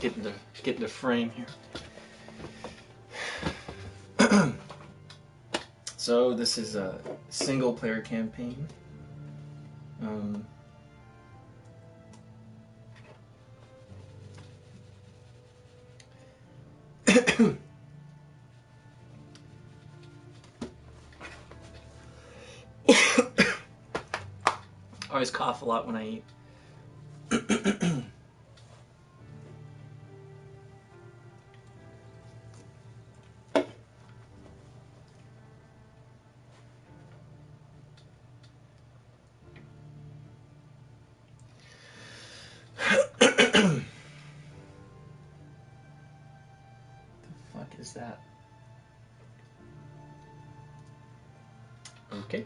get into frame here. So this is a single player campaign. I always cough a lot when I eat. Is that okay?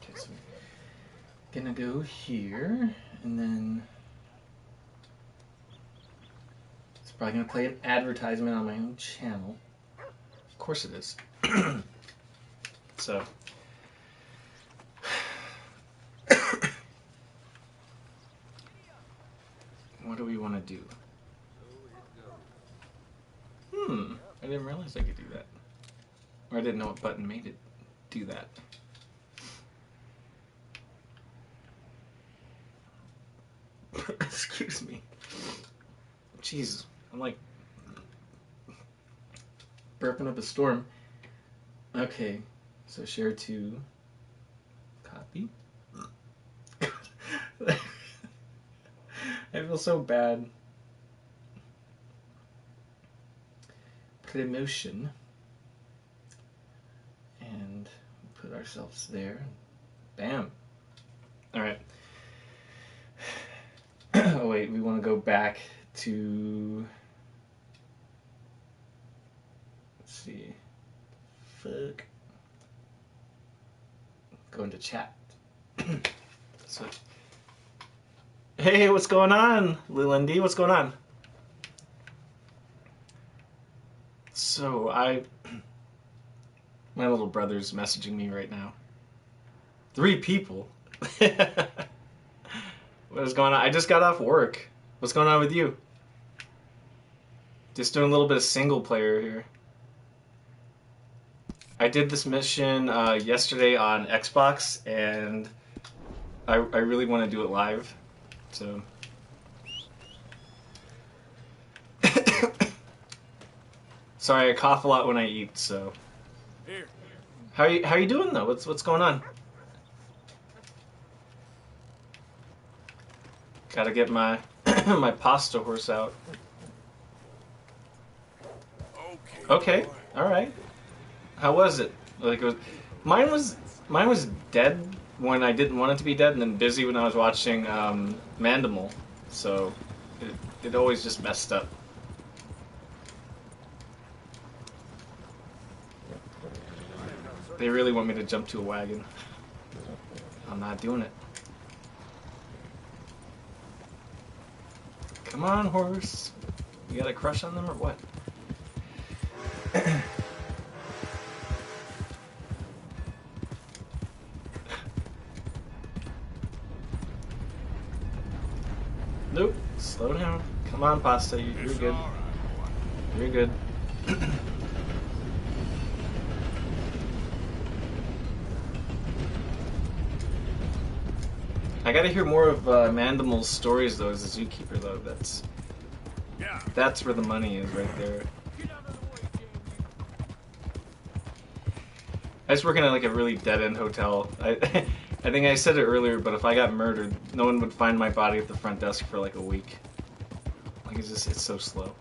Okay, so we're gonna go here, and then it's probably gonna play an advertisement on my own channel. Of course it is. So what do we want to do? I didn't realize I could do that. Or I didn't know what button made it do that. Excuse me. Jeez, I'm like burping up a storm. Okay, so share to copy. I feel so bad. Promotion. And put ourselves there. Bam. Alright. Oh wait, we want to go back to... Let's see. Fuck. Go into chat. So, hey, what's going on, Lilindy? What's going on? So my little brother's messaging me right now. 3 people. What is going on? I just got off work. What's going on with you? Just doing a little bit of single player here. I did this mission yesterday on Xbox, and I really want to do it live. So. Sorry, I cough a lot when I eat. So. How you doing though? What's going on? Gotta get my my pasta horse out. Okay, all right. How was it? Like mine was dead when I didn't want it to be dead, and then busy when I was watching Mandimal. So it always just messed up. They really want me to jump to a wagon. I'm not doing it. Come on, horse. You got a crush on them or what? Nope. Slow down. Come on, Pasta. You're good. You're good. I gotta hear more of Mandimal's stories, though, as a zookeeper, though. That's where the money is, right there. I just work in like a really dead-end hotel. I think I said it earlier, but if I got murdered, no one would find my body at the front desk for like a week. Like it's so slow.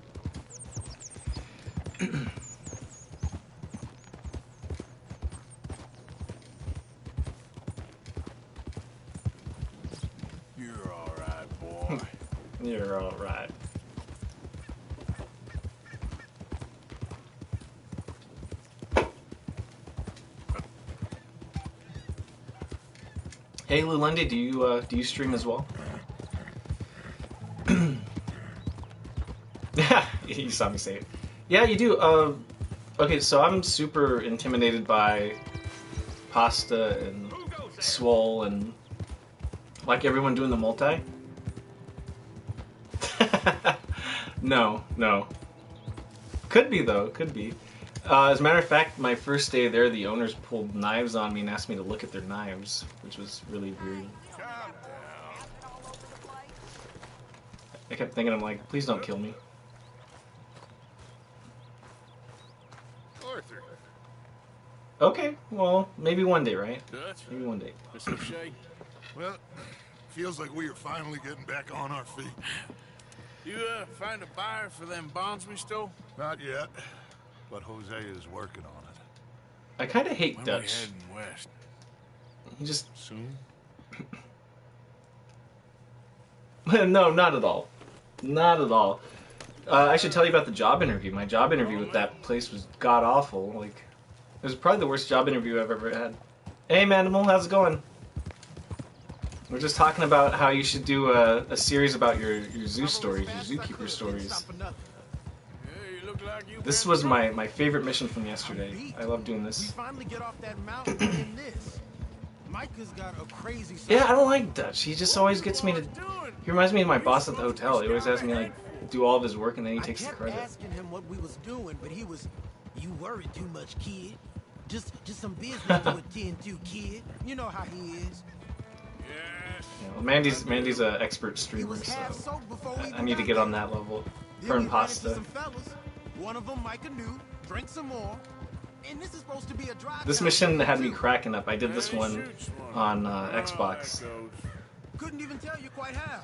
You're all right, boy. You're all right. Hey, Lulendi, do you stream as well? Yeah, you saw me say it. Yeah, you do. Okay, so I'm super intimidated by pasta and swole and like everyone doing the multi. No, no. Could be though. Could be. As a matter of fact, my first day there, the owners pulled knives on me and asked me to look at their knives, which was really weird. I kept thinking, I'm like, please don't kill me. Arthur. Okay, well, maybe one day, right? Dutch. Maybe one day. Mr. O'Shea. Well, feels like we are finally getting back on our feet. You find a buyer for them bonds we stole? Not yet, but Jose is working on it. I kind of hate When Dutch. we heading west? He just... Soon? No, not at all. Not at all. I should tell you about the job interview. My job interview with that place was god-awful. Like, it was probably the worst job interview I've ever had. Hey, Manimal, how's it going? We're just talking about how you should do a series about your zoo stories, your zookeeper stories. This was my favorite mission from yesterday. I love doing this. Finally get off that mountain in this. Micah's got a crazy Yeah, I don't like Dutch. He just always gets me to... He reminds me of my boss at the hotel. He always has me, like, do all of his work and then he takes the credit. I kept asking him what we was doing, but he was, you worry too much, kid. Just some business to attend to, kid. You know how he is. Yes. Yeah, well, Mandy's an expert streamer, so I need to get on that level. Her and pasta. One of them Micah knew, drink some more. And this is supposed to be a drive. This mission had me cracking up. I did this one on Xbox. Couldn't even tell you quite how.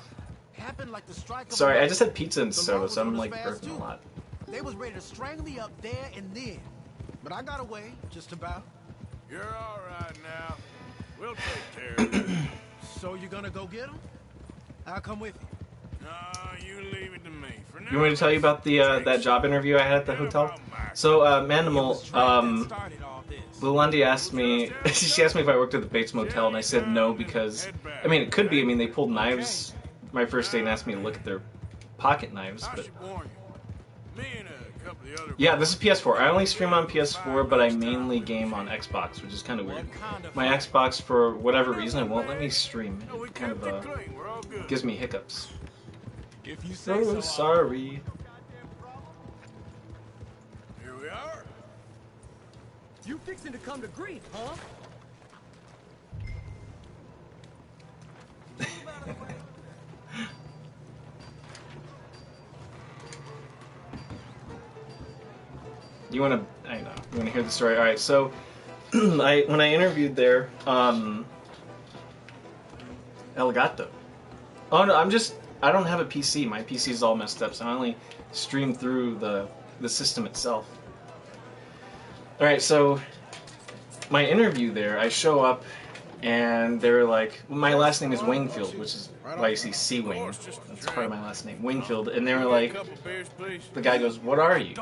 Happened like the strike of Sorry, a I just had pizza and soda, so I'm like burping a lot. They was ready to strangle me up there and then. But I got away, just about. You're all right now. We'll take care of it. So you're gonna go get him? I'll come with you. No, you leave it to me. For now, You want me to tell you about the that job interview I had at the hotel? So, Manimal, Lulandi asked me, she asked me if I worked at the Bates Motel, and I said no because, I mean, it could be. I mean, they pulled knives my first day and asked me to look at their pocket knives, I but... should warn you. Me and a couple of the other Yeah, this is PS4. I only stream on PS4, but I mainly game on Xbox, which is kind of weird. My Xbox, for whatever reason, it won't let me stream. It kind of We're all good. gives me hiccups. If you say Oh, sorry. Here we are. You fixing to come to grief, huh? You want to? I know. You want to hear the story? All right. So, when I interviewed there, El Gato. Oh no, I don't have a PC. My PC is all messed up, so I only stream through the system itself. All right. So, my interview there, I show up, and they're like, my last name is Wingfield, which is why you see C Wing. That's part of my last name, Wingfield. And they were like, Couple beers, please. the guy goes, "What are you?"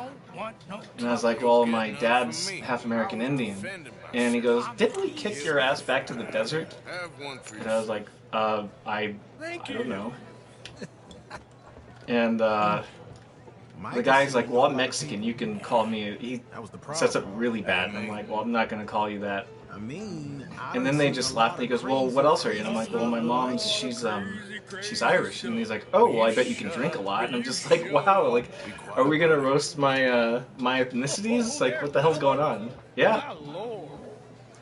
And I was like, "Well, my dad's half American Indian." And he goes, "Didn't we kick your ass back to the desert?" Have one for And I was like, I don't know. And the guy's like, "Well, I'm Mexican. You can call me." He sets up really bad. And I'm like, "Well, I'm not going to call you that." I mean, And then they just laughed. And he goes, "Well, what else are you?" And I'm like, "Well, my mom's, she's Irish." And he's like, "Oh, well, I bet you can drink a lot." And I'm just like, "Wow, like, are we gonna roast my my ethnicities? Like, what the hell's going on?" Yeah. Lord,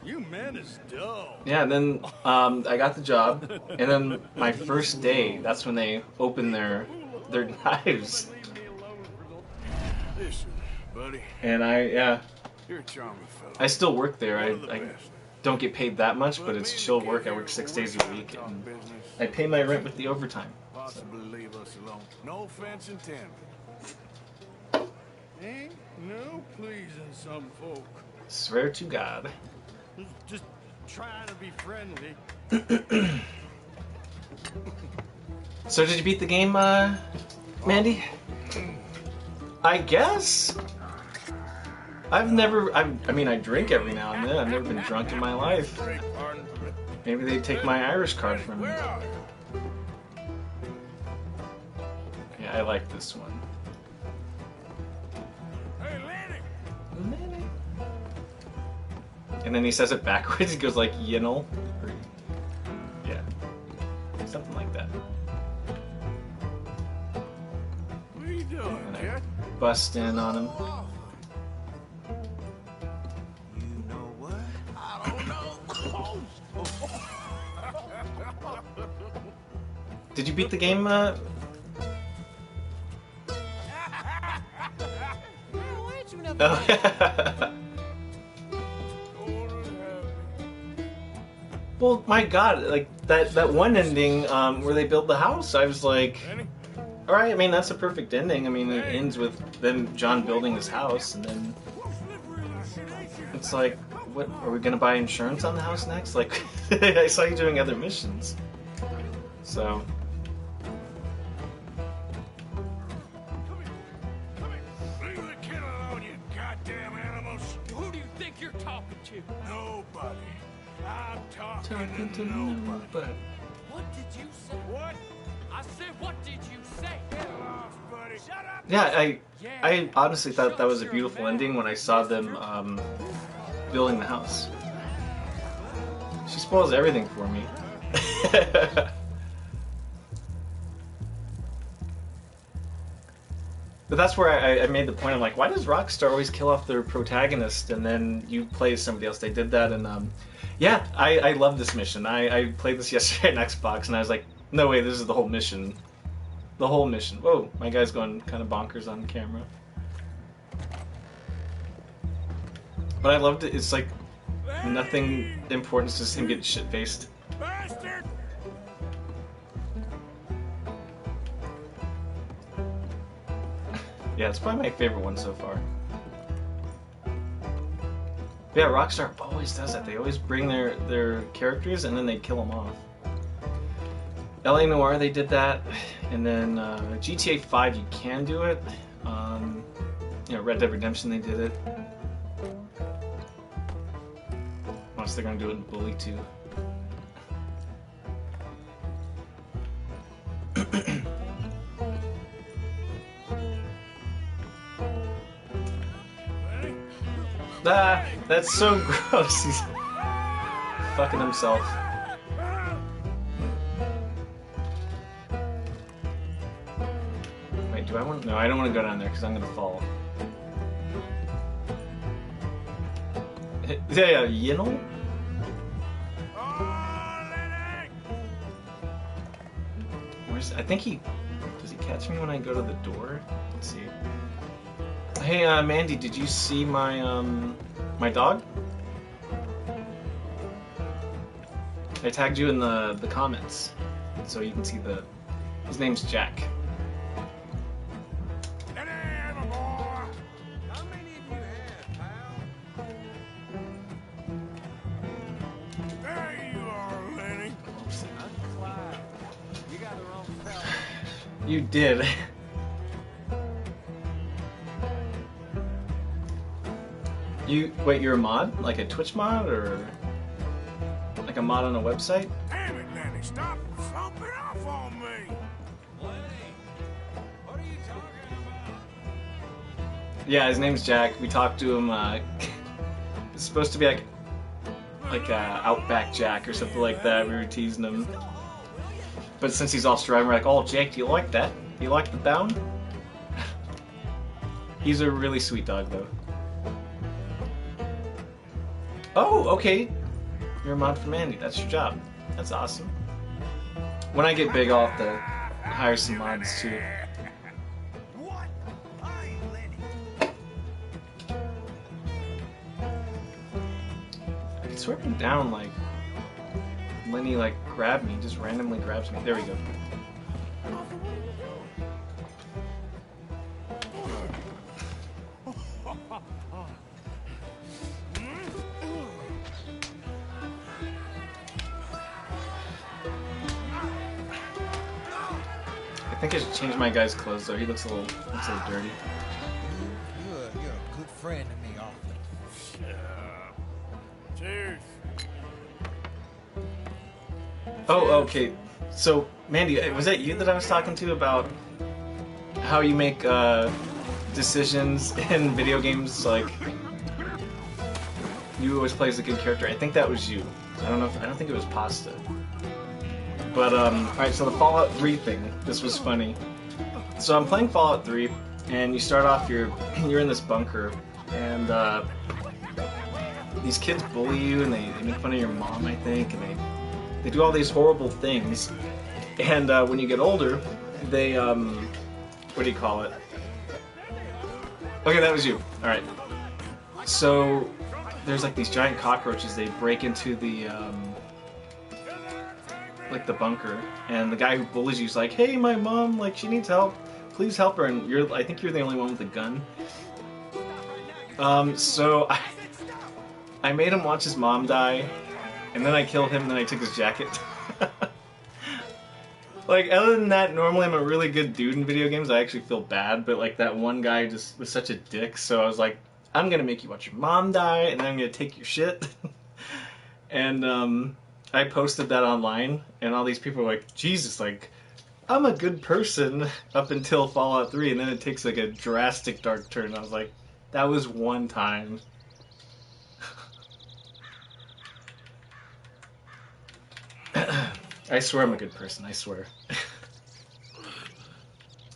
you man is dumb. Yeah, and then I got the job, and then my first day, that's when they opened their knives. Listen, buddy. And You're a charming fellow. I still work there. One of the I best. don't get paid that much, but it's chill work. I work 6 days a week, and I pay my rent with the overtime. So. Possibly leave us alone. No offense intended. Ain't no pleasing some folk. Swear to God. Just trying to be friendly. So did you beat the game, Mandy? I guess. I mean, I drink every now and then. I've never been drunk in my life. Maybe they take my Irish card from me. Where are you? Yeah, I like this one. And then he says it backwards. He goes like, you know? Or, yeah. Something like that. What are you doing, And I kid? bust in on him. You know what? I don't know. Did you beat the game? Why ain't you never Oh, yeah. Well, my God, like that one ending where they build the house, I was like, Lenny? all right. I mean, that's a perfect ending. I mean, it ends with them John building his house, and then it's like, what are we gonna buy insurance on the house next? Like, I saw you doing other missions, so. Leave the kid alone, you goddamn animals. Who do you think you're talking to? Nobody. I'm talking Talking to to nobody. nobody. What did you say? What? I said, what did you say? Get lost, buddy. Shut up. Yeah, I honestly thought that was a beautiful ending when I saw them building the house. She spoils everything for me. But that's where I made the point. I'm like, why does Rockstar always kill off their protagonist and then you play as somebody else? They did that, and yeah, I love this mission. I played this yesterday on Xbox, and I was like, no way, this is the whole mission. The whole mission. Whoa, my guy's going kind of bonkers on camera. But I loved it. It's like nothing important. It's just him getting shit faced. Bastard! Yeah, it's probably my favorite one so far. Yeah, Rockstar always does that. They always bring their characters and then they kill them off. LA Noire, they did that, and then GTA 5, you can do it. Red Dead Redemption, they did it. Unless they're gonna do it in Bully too. Ah, that's so gross. He's fucking himself. Wait, do I want? No, I don't want to go down there because I'm gonna fall. Yeah, you know. Where's? I think he does. He catch me when I go to the door? Let's see. Hey, Mandy, did you see my my dog? I tagged you in the comments, so you can see his name's Jack. How many of you have, pal? There you are, Lenny. You got the wrong fella. You did. Wait, you're a mod? Like a Twitch mod, or like a mod on a website? Damn it, Lenny. Stop thumping off on me. Lenny, what are you talking about? Yeah, his name's Jack. We talked to him. It's supposed to be like Outback Jack or something like that. We were teasing him. But since he's Australian, we're like, oh, Jake, do you like that? Do you like the down? He's a really sweet dog, though. Oh, okay. You're a mod for Mandy. That's your job. That's awesome. When I get big, I'll have to hire some mods, too. What? I ain't Lenny. I can swear him down, like, Lenny, like, grabbed me. Just randomly grabs me. There we go. I think I should change my guy's clothes, though. He looks a little dirty. You're a good friend to me, Arthur. Cheers. Oh, okay. So, Mandy, was that you that I was talking to about how you make decisions in video games? Like, You always play as a good character. I think that was you. I don't think it was Pasta. But alright, so the Fallout 3 thing. This was funny. So I'm playing Fallout 3, and you start off, you're in this bunker, and these kids bully you, and they make fun of your mom, I think, and they do all these horrible things. And when you get older, they what do you call it? Okay, that was you. All right. So there's like these giant cockroaches. They break into the like the bunker, and the guy who bullies you is like, "Hey, my mom, like she needs help. Please help her." And I think you're the only one with a gun. So I made him watch his mom die, and then I killed him, and then I took his jacket. Like, other than that, normally I'm a really good dude in video games. I actually feel bad, but like that one guy just was such a dick, so I was like, I'm gonna make you watch your mom die, and then I'm gonna take your shit. And I posted that online, and all these people were like, Jesus, like, I'm a good person up until Fallout 3, and then it takes like a drastic dark turn. I was like, that was one time. I swear I'm a good person, I swear.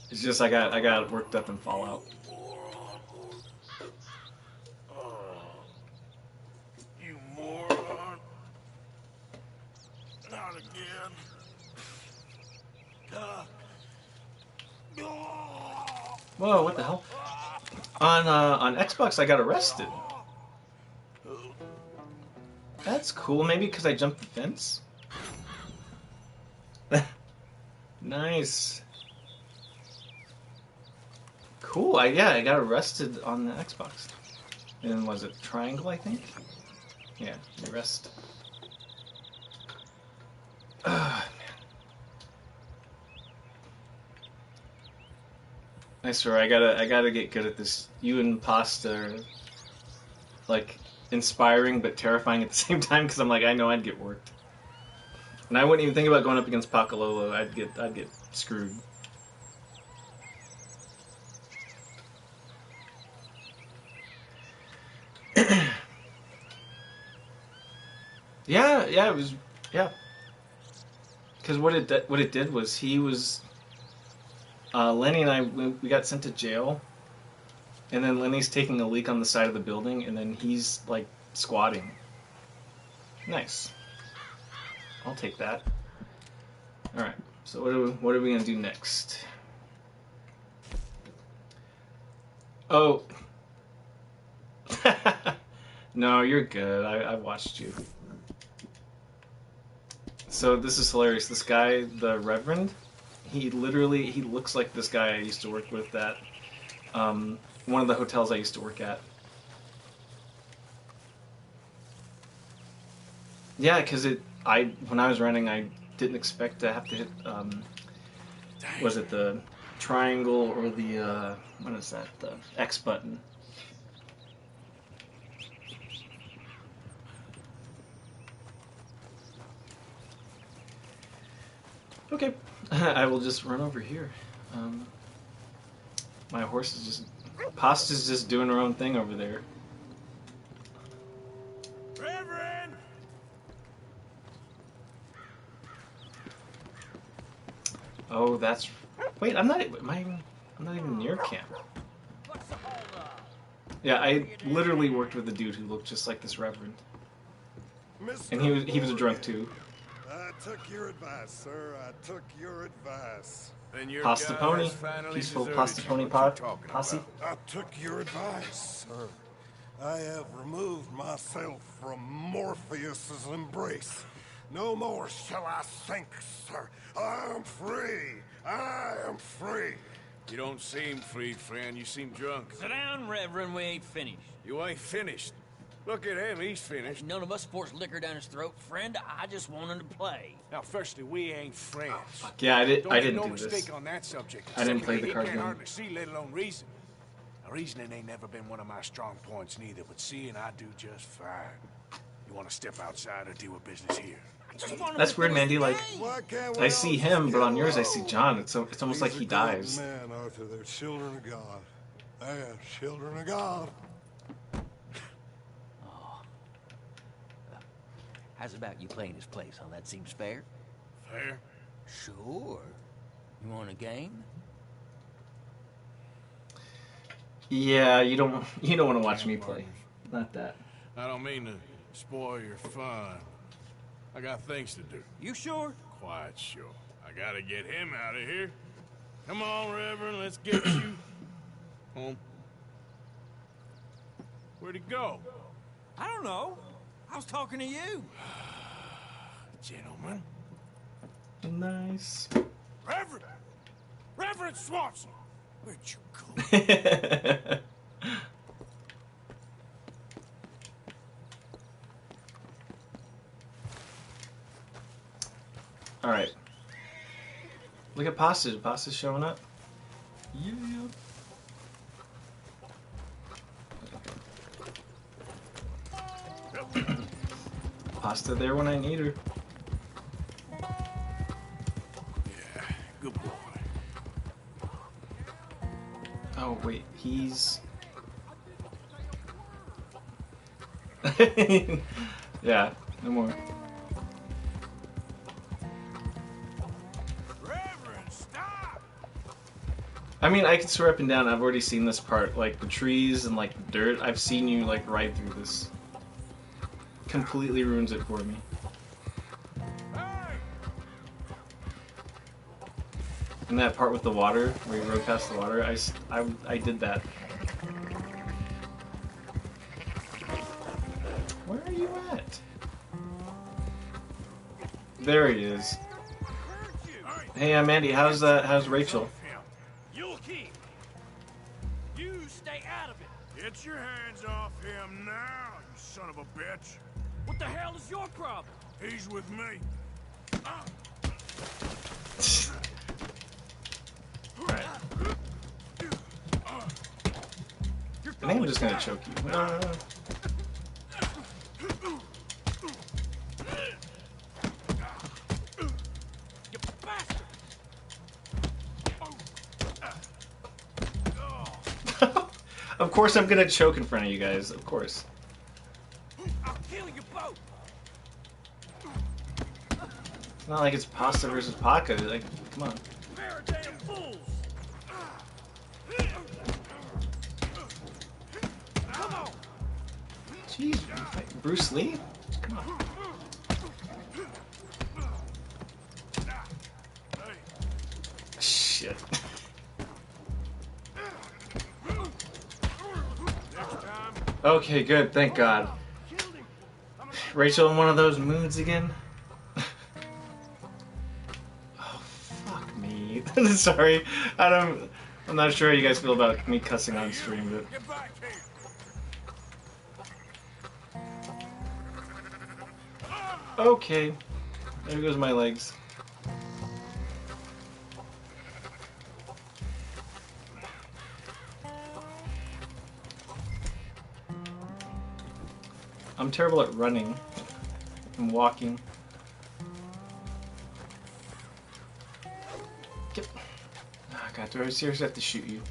It's just I got worked up in Fallout. You moron. Not again. Whoa, what the hell? On Xbox I got arrested. That's cool, maybe because I jumped the fence? Nice. Cool. I got arrested on the Xbox. And was it triangle, I think? Yeah, arrest. Man. I swear, I gotta get good at this. You and Pasta are like inspiring but terrifying at the same time, because I'm like, I know I'd get worked. And I wouldn't even think about going up against Pacololo. I'd get screwed. Yeah, it was, yeah. Because what it did was he was Lenny and I, we got sent to jail, and then Lenny's taking a leak on the side of the building, and then he's like squatting. Nice. I'll take that. All right. So what are we gonna do next? Oh. No, you're good. I watched you. So this is hilarious. This guy, the Reverend, he looks like this guy I used to work with at one of the hotels I used to work at. Yeah, because when I was running, I didn't expect to have to hit, was it the triangle or the, what is that, the X button. Okay, I will just run over here. My horse is just, Pasta's just doing her own thing over there. Reverend! Oh, that's. Wait, I'm not even near camp. What's the hold up? Yeah, I literally worked with a dude who looked just like this Reverend, and he was a drunk too. I took your advice, sir. I took your advice. Then your Pasta guy Pony, has finally peaceful deserted Pasta you. Pony What pod, you talking posse. about? I took your advice, sir. I have removed myself from Morpheus's embrace. No more shall I sink, sir. I am free. I am free. You don't seem free, friend. You seem drunk. Sit down, Reverend. We ain't finished. You ain't finished. Look at him. He's finished. None of us forced liquor down his throat, friend. I just wanted to play. Now, firstly, we ain't friends. Yeah, I Don't didn't make no do mistake this. on that subject. I didn't play Secondly, the card he can't game. hardly see, let alone reason. Now, reasoning ain't never been one of my strong points neither, but seeing I do just fine. You want to step outside or deal with business here? That's weird, Mandy. Like, Why can't we I see all him, just but get on yours I along? see John. It's almost like These he are dies. good men, Arthur. They're children of God. They are children of God. How's about you playing his place, huh? That seems fair? Fair? Sure. You want a game? Yeah, you don't want to watch me play. Not that. I don't mean to spoil your fun. I got things to do. You sure? Quite sure. I gotta get him out of here. Come on, Reverend, let's get you home. Where'd he go? I don't know. I was talking to you. Gentlemen. Nice. Reverend! Reverend Swanson! Where'd you go? Alright. Look at Pasta. Pasta's showing up. Yeah. Pasta there when I need her. Yeah, good boy. Oh, wait. He's... yeah, no more. Reverend, stop! I mean, I can swear up and down, I've already seen this part. Like, the trees and, like, the dirt. I've seen you, like, ride through this. Completely ruins it for me. Hey! And that part with the water, where you rode past the water, I did that. Where are you at? There he is. Hey, Mandy, how's Rachel? You'll keep. You stay out of it. Get your hands off him now, you son of a bitch. What the hell is your problem? He's with me. Alright. I think I'm just gonna choke you. You bastard! Of course I'm gonna choke in front of you guys, of course. I'll kill you both! It's not like it's Pasta versus Paca, like, come on. Pair of damn fools! Come on! Jeez, you fighting Bruce Lee? Come on. Shit. Okay, good, thank God. Rachel in one of those moods again? Oh, fuck me. Sorry, I'm not sure how you guys feel about me cussing on stream, but... Get back here. Okay. There goes my legs. I'm terrible at running and walking. Get... Oh God, do I seriously have to shoot you?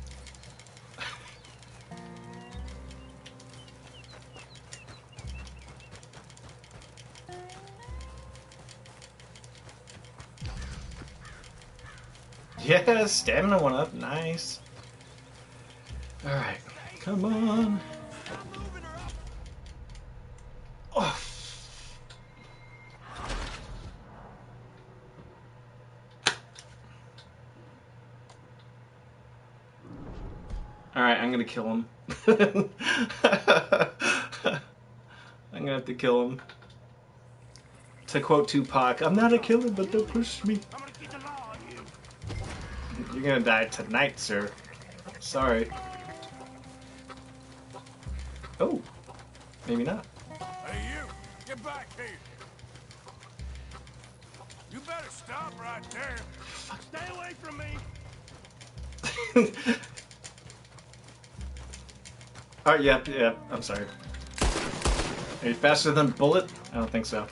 Yeah, stamina went up. Nice. Alright, come on. Oh. Alright, I'm gonna kill him. I'm gonna have to kill him. To quote Tupac, I'm not a killer, but they'll push me. I'm gonna keep the law on you. You're gonna die tonight, sir. Sorry. Oh, maybe not. Hey, you! Get back here! You better stop right there. Stay away from me! Alright, yeah, I'm sorry. Are you faster than Bullet? I don't think so.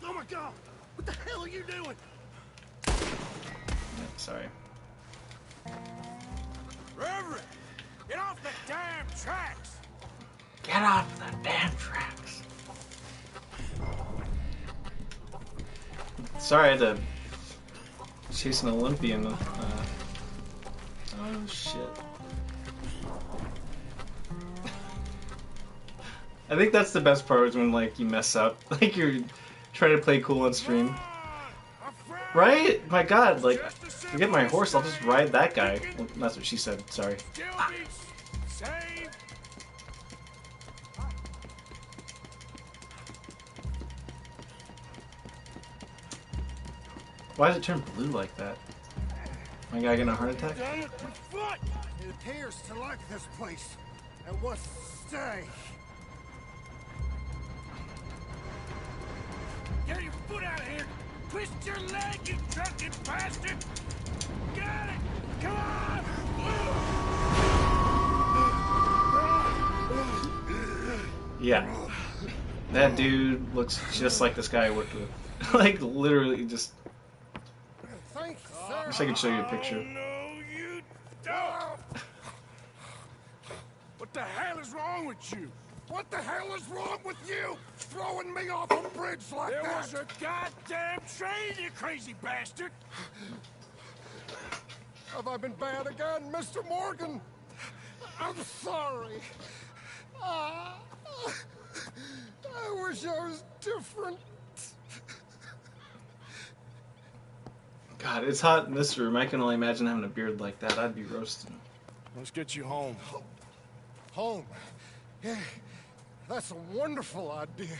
Oh my God! What the hell are you doing? Yeah, sorry. Reverend! Get off the damn tracks! Get off the damn tracks. Sorry, I had to chase an Olympian. Oh shit. I think that's the best part is when like you mess up, like you're trying to play cool on stream. Right? My God, like forget my horse, I'll just ride that guy. Well, that's what she said. Sorry. Why does it turn blue like that? My guy getting a heart attack? It appears to like this place and wants to stay. Get your foot out of here! Twist your leg, you drunken bastard! Got it! Come on! Yeah. That dude looks just like this guy I worked with. Like literally just. Thanks, I sir. wish I could show you a picture. No, you don't! What the hell is wrong with you? What the hell is wrong with you? Throwing me off a bridge like There that? was a goddamn train, you crazy bastard! Have I been bad again, Mr. Morgan? I'm sorry. I wish I was different. God, it's hot in this room. I can only imagine having a beard like that. I'd be roasting. Let's get you home. Home. Yeah, that's a wonderful idea.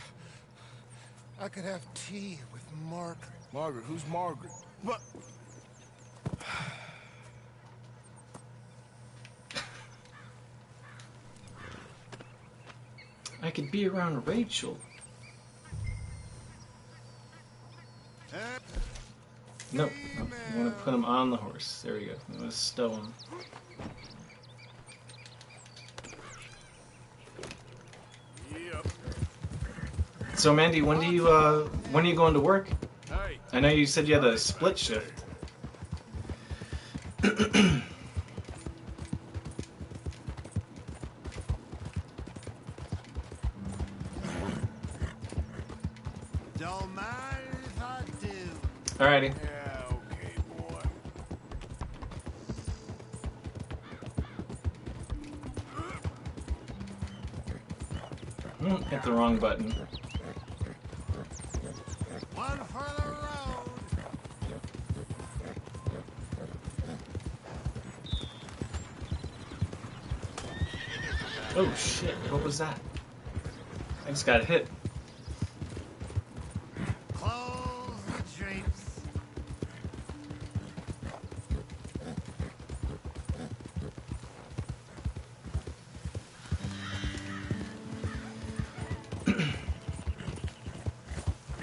I could have tea with Margaret. Margaret, who's Margaret? But I could be around Rachel. Nope. Nope. I want to put him on the horse. There we go. I'm going to stow him. Yep. So Mandy, when are you going to work? Hey, I know you said you had a split shift. don't mind if I do. Alrighty. Yeah, okay, boy. Hit the wrong button. One for the road. Oh shit, what was that? I just got hit. Close the drapes.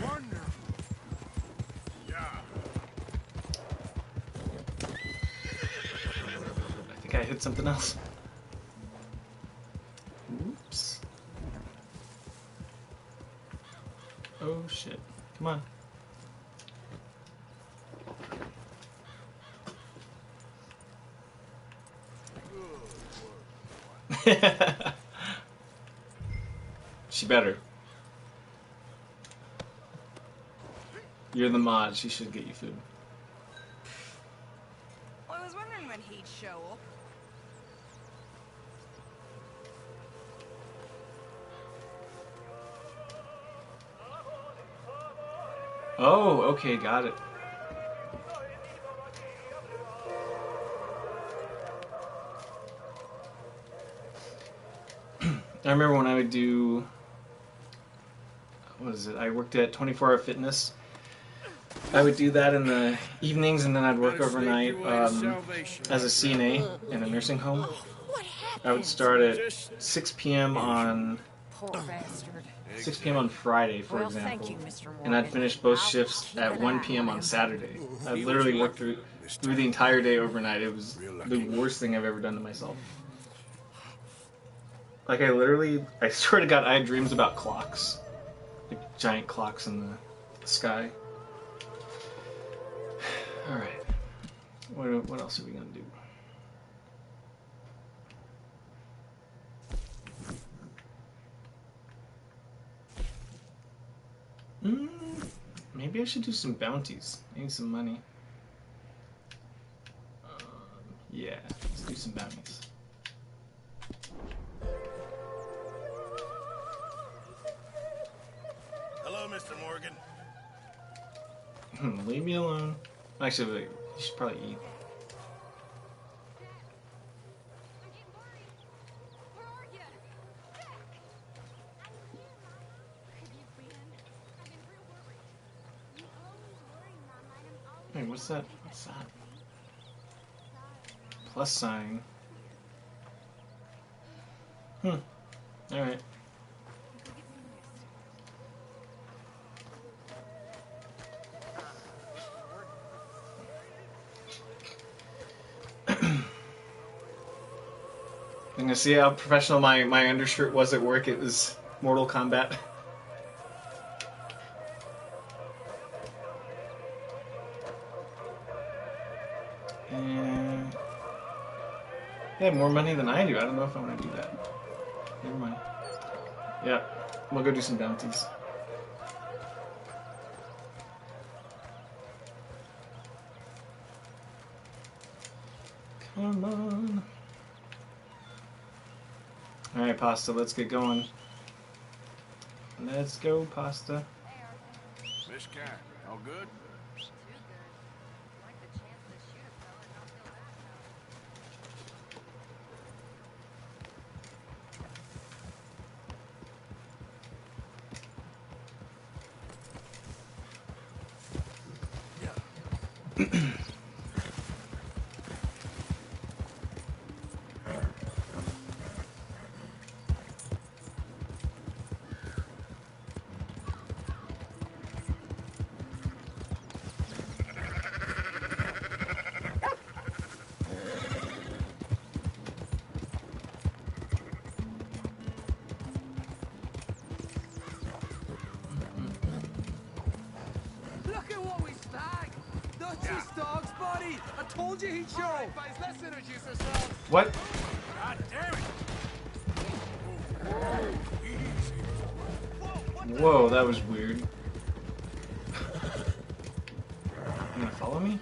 Wonderful. yeah. I think I hit something else. Oops. Oh shit. Come on. She better. You're the mod, she should get you food. Well, I was wondering when he'd show up. Oh, okay, got it. I remember when I would do, what is it? I worked at 24-Hour Fitness. I would do that in the evenings, and then I'd work overnight as a CNA in a nursing home. What happened? I would start at 6 p.m. on Poor bastard. 6 p.m. on Friday, for Well, example, thank you, Mr. Morgan. and I'd finish both I'll shifts keep at an 1 eye p.m. on on him. Saturday. I literally worked through the entire day overnight. It was the worst thing I've ever done to myself. Like I swear to God, I had dreams about clocks, like giant clocks in the sky. All right, what else are we gonna do? Maybe I should do some bounties. I need some money. Yeah, let's do some bounties. Hello, Mr. Morgan. Leave me alone. Actually, wait, you should probably eat. Hey, what's that? What's that? Plus sign. Alright. I'm gonna see how professional my undershirt was at work. It was Mortal Kombat. And they have more money than I do. I don't know if I want to do that. Never mind. Yeah, we'll go do some bounties. Come on. Alright, Pasta, let's get going. Let's go, Pasta. Miss Karen, all good? Look at what we snagged! Dutch's dogs, buddy! I told you he'd show! Alright, guys, let's introduce ourselves! What? God damn it! Whoa, that was weird. You gonna follow me?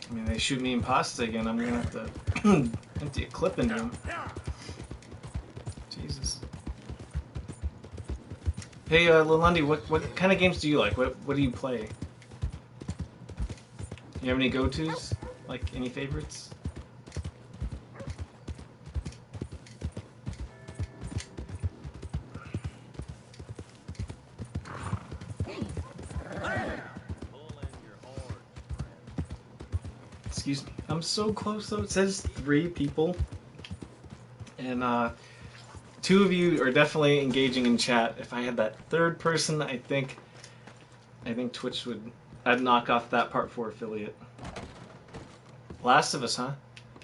I mean, they shoot me in Pasta again. I'm gonna have to empty a clip into him. Jesus. Hey, Lelundi, what kind of games do you like? What do you play? You have any go-tos? Like, any favorites? Excuse me. I'm so close though. It says 3 people. And 2 of you are definitely engaging in chat. If I had that 3rd person, I think Twitch I'd knock off that part 4 affiliate. Last of Us, huh?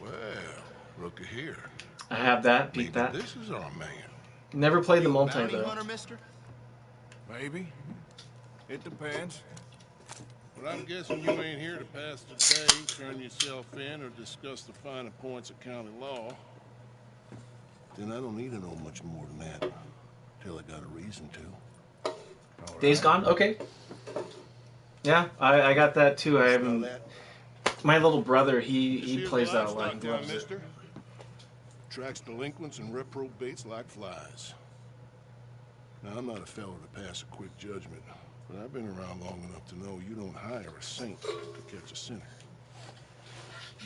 Well, looky here. I have that. Beat Maybe that. this is our man. Never played the multi Bounty though. hunter, mister? Maybe. It depends. But I'm guessing you ain't here to pass the day, turn yourself in, or discuss the finer points of county law. Then I don't need to know much more than that. Till I got a reason to. Days Gone? Okay. Yeah, I got that too. I Smell haven't. that? My little brother, This he here's plays the that a lot and livestock loves town, it. mister. Tracks delinquents and reprobates like flies. Now, I'm not a fellow to pass a quick judgment, but I've been around long enough to know you don't hire a saint to catch a sinner.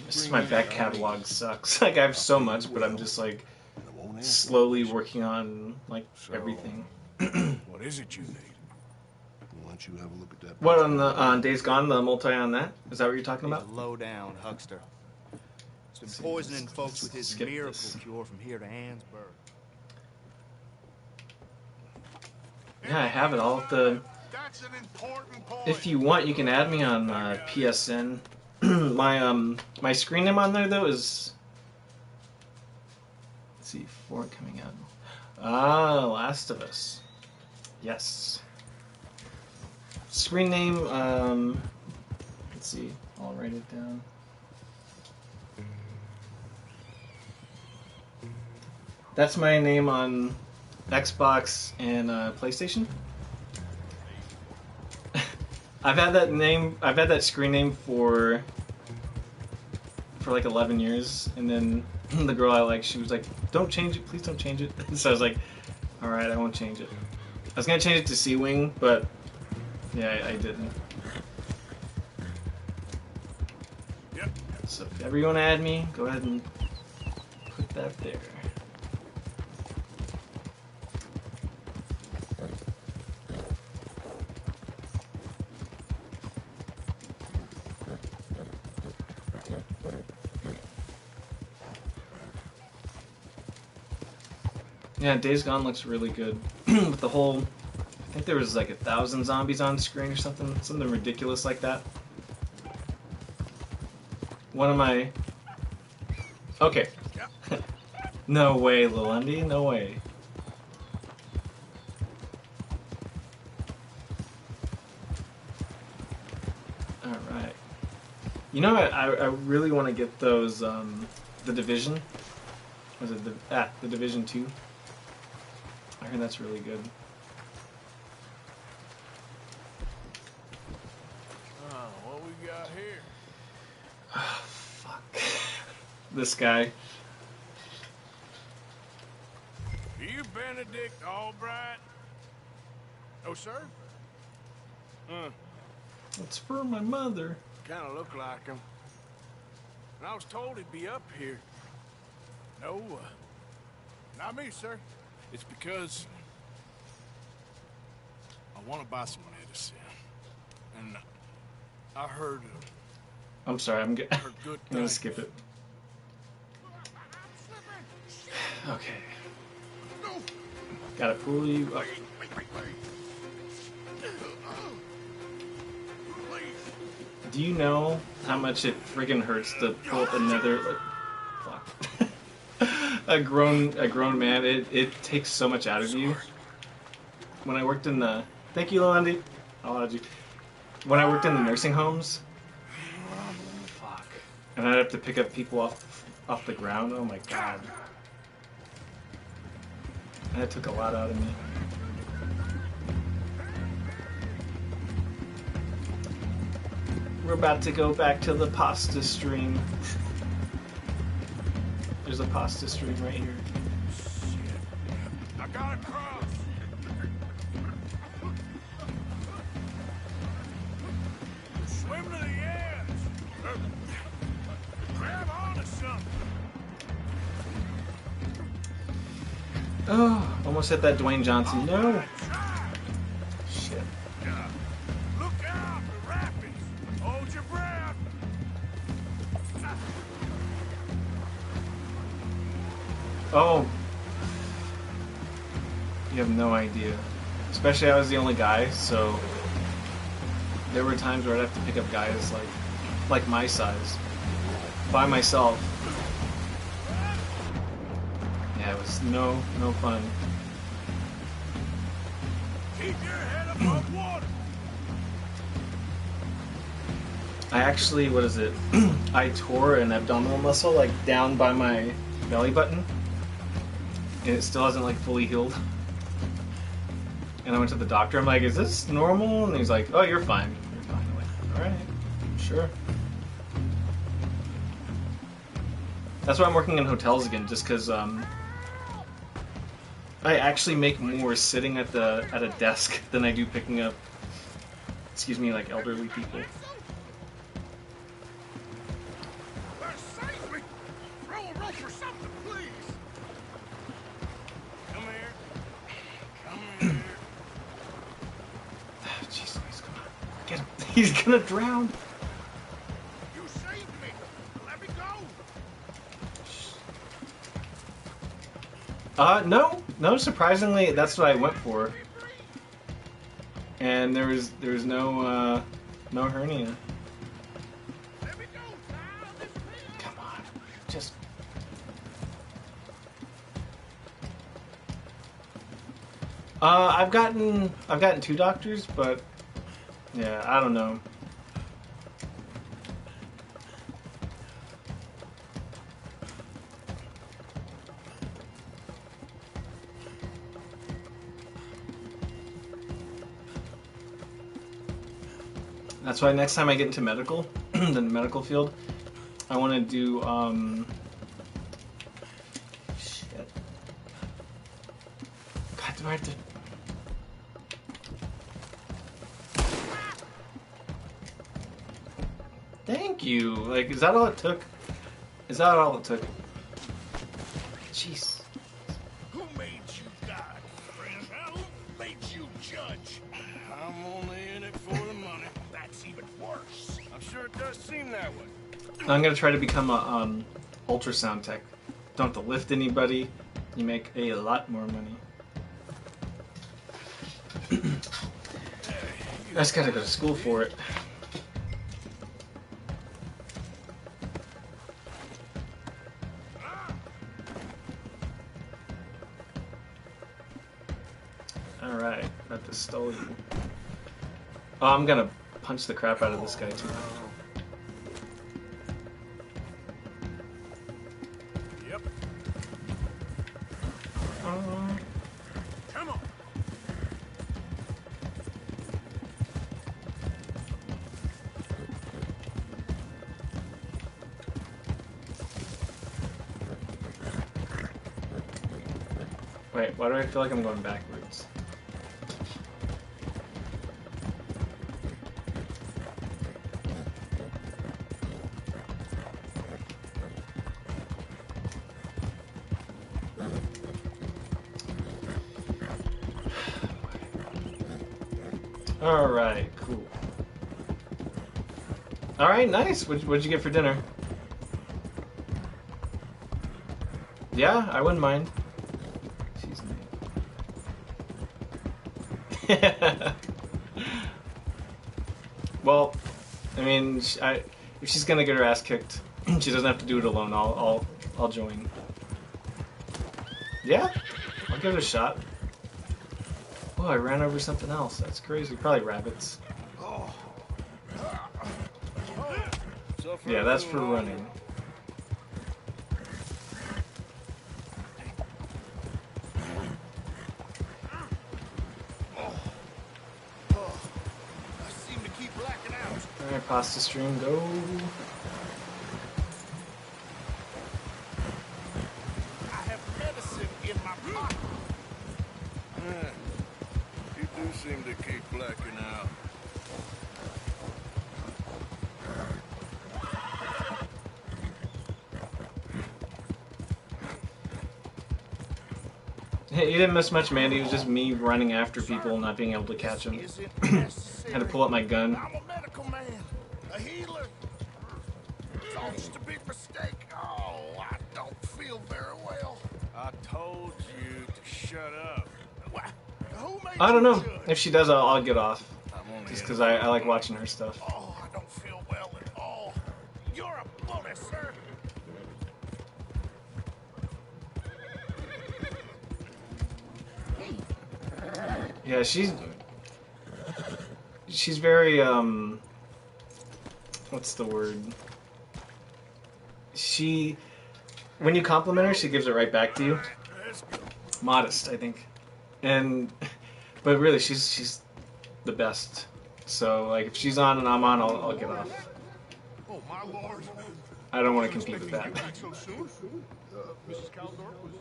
It's just my back catalog sucks. Like I have so much, but I'm just like slowly working on like everything. What is it you need? Why don't you have a look at that? What on Days Gone, the multi on that? Is that what you're talking He's about? a low-down huckster. He's been poisoning folks with his skip miracle this. cure from here to Ansburg. Yeah, I have it all. That's an important point. If you want, you can add me on PSN. My screen name on there though is. Let's see, 4 coming out. Last of Us. Yes. Screen name. Let's see. I'll write it down. That's my name on Xbox and PlayStation. I've had that name. I've had that screen name for like 11 years, and then the girl I like, she was like, "Don't change it, please don't change it." So I was like, "All right, I won't change it." I was gonna change it to Sea Wing, but yeah, I didn't. Yep. So if ever you want to add me, go ahead and put that there. Yeah, Days Gone looks really good. With the whole, I think there was like 1,000 zombies on screen or something ridiculous like that. One of my... Okay. No way, Lilundy, no way. Alright. You know, I really want to get those, the Division. Was it the Division 2? I heard that's really good. What we got here? Oh, fuck. This guy. Are you Benedict Albright? Oh, sir? It's for my mother. Kind of look like him. And I was told he'd be up here. No, not me, sir. It's because I want to buy some medicine. And I heard I'm sorry, I'm good gonna skip it. Okay. Gotta pull you up. Do you know how much it friggin' hurts to pull up another... Fuck. a grown man, it takes so much out of you. When I worked in the... Thank you, Lilundy. I'll add you. When I worked in the nursing homes... Fuck. And I'd have to pick up people off the ground. Oh my god. That took a lot out of me. We're about to go back to the pasta stream. There's a pasta stream right here. I got a cross. Swim to the edge. Grab onto something. Oh, almost hit that Dwayne Johnson. No. Shit. Look out, the rapids. Hold your breath. Oh. You have no idea. Especially I was the only guy, so there were times where I'd have to pick up guys like my size by myself. Yeah, it was no fun. Keep your head above water. I actually, what is it? I tore an abdominal muscle like down by my belly button, and it still hasn't like fully healed. And I went to the doctor. I'm like, "Is this normal?" And he's like, "Oh, you're fine. You're fine." I'm like, "All right, sure." That's why I'm working in hotels again, just because I actually make more sitting at a desk than I do picking up, excuse me, like elderly people. Save me. Throw a rope or something, please. Come here. Come here. Jeez Louise, come on. Get him. He's gonna drown. You saved me. Let me go. No, surprisingly, that's what I went for. And there was no hernia. Let me go, child. Come on, just. I've gotten 2 doctors, but yeah, I don't know. That's why next time I get into medical, the medical field, I want to do, shit. God, do I have to... Thank you! Like, is that all it took? Is that all it took? Jeez. Who made you God, friend? Who made you judge? I'm only in it for the money. That's even worse. I'm sure it does seem that way. I'm gonna try to become a, ultrasound tech. Don't have to lift anybody. You make a lot more money. I just gotta go to school for it. Alright, got this stole you. Oh, I'm gonna punch the crap out of this guy too. Yep. Come on. Wait, why do I feel like I'm going backwards? Alright, cool. Alright, nice. What'd you get for dinner? Yeah, I wouldn't mind. She's nice. Well, I mean, if she's gonna get her ass kicked, she doesn't have to do it alone. I'll join. Yeah, I'll give it a shot. Oh, I ran over something else. That's crazy. Probably rabbits. Yeah, that's for running. I seem to keep blacking out. Alright, pasta stream, go. I have medicine in my pocket. You do seem to keep blacking out. Hey, you didn't miss much, Mandy. It was just me running after people and not being able to catch them. Had to pull up my gun. I'm a medical man, a healer. It's all just a big mistake. Oh, I don't feel very well. I told you to shut up. Who made I don't you know. judge? If she does, I'll get off. I'm only Just in because it I for like the watching her stuff. Oh, I don't feel well at all. You're a bully, sir. Yeah, she's very, what's the word? When you compliment her, she gives it right back to you. Modest, I think. But really, she's the best. So, like, if she's on and I'm on, I'll get off. Oh, my lord. I don't want to compete with that. So soon? Mrs. Caldor was,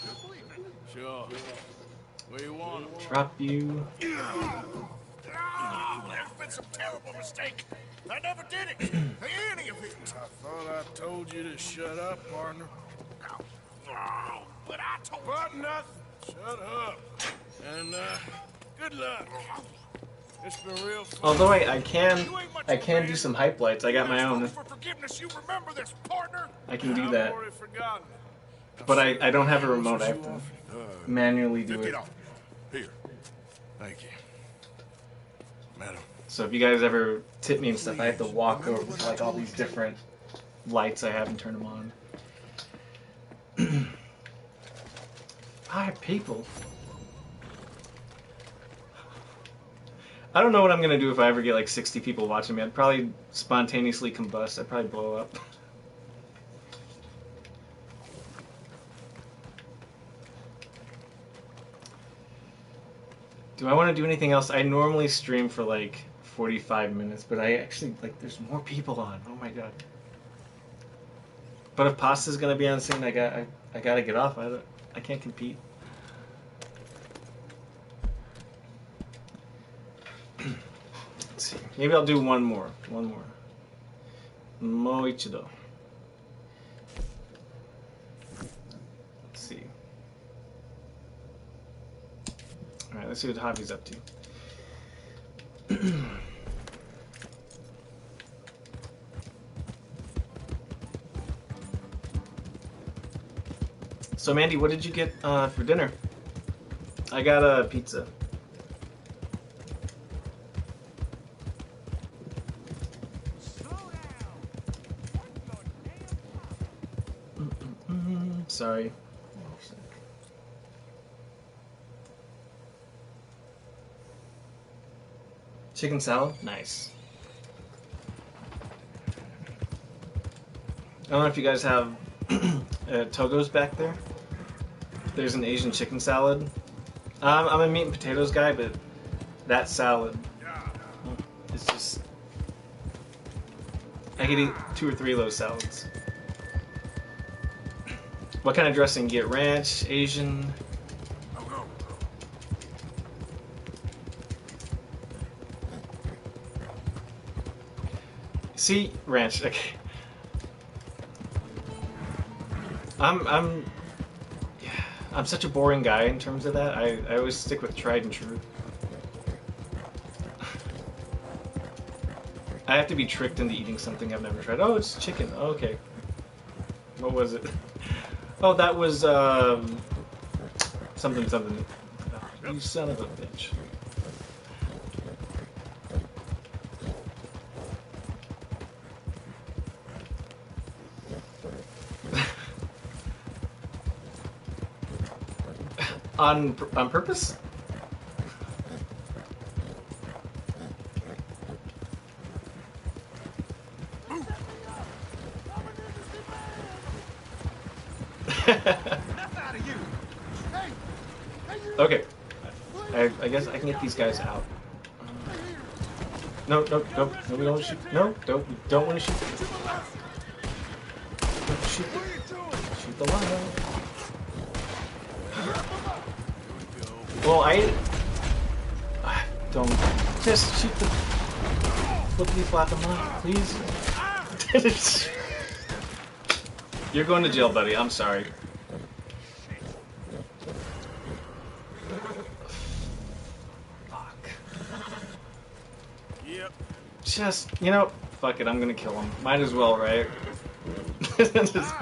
just leaving. Sure. Where you want him? Drop you. There's been some terrible mistake. I never did it. Any of it. I thought I told you to shut up, partner. Oh, but I told you. But nothing. Shut up. And, good luck. It's been real fun. Although I can do some hype lights. I got my own. For forgiveness, you remember this, partner? I can do that. I've already forgotten. But I don't have a remote. I have to manually do it. Here. Thank you. Madam. So if you guys ever tip me and stuff, I have to walk over to like all these different lights I have and turn them on. 5 people. I don't know what I'm gonna do if I ever get like 60 people watching me. I'd probably spontaneously combust. I'd probably blow up. Do I want to do anything else? I normally stream for like 45 minutes, but I actually, like, there's more people on. Oh my god. But if Pasta's gonna be on soon, I gotta get off. I can't compete. Let's see. Maybe I'll do one more. One more. Moichido. Let's see. Alright, let's see what Javi's up to. So Mandy, what did you get for dinner? I got a pizza. Sorry. Chicken salad? Nice. I don't know if you guys have Togo's back there. There's an Asian chicken salad. I'm a meat and potatoes guy, but that salad, it's just... I could eat 2 or 3 of those salads. What kind of dressing? You get ranch, Asian? See, ranch. Okay. I'm such a boring guy in terms of that. I always stick with tried and true. I have to be tricked into eating something I've never tried. Oh, it's chicken. Oh, okay. What was it? Oh, that was something. Oh, you son of a bitch. On purpose? Okay. I guess I can get these guys out. No, we don't shoot. No, we don't want to shoot. Don't shoot the llama. Well, don't just shoot the flippity flap him off, please. You're going to jail, buddy. I'm sorry. Fuck. Yep. Just, you know, fuck it. I'm gonna kill him. Might as well, right? Just...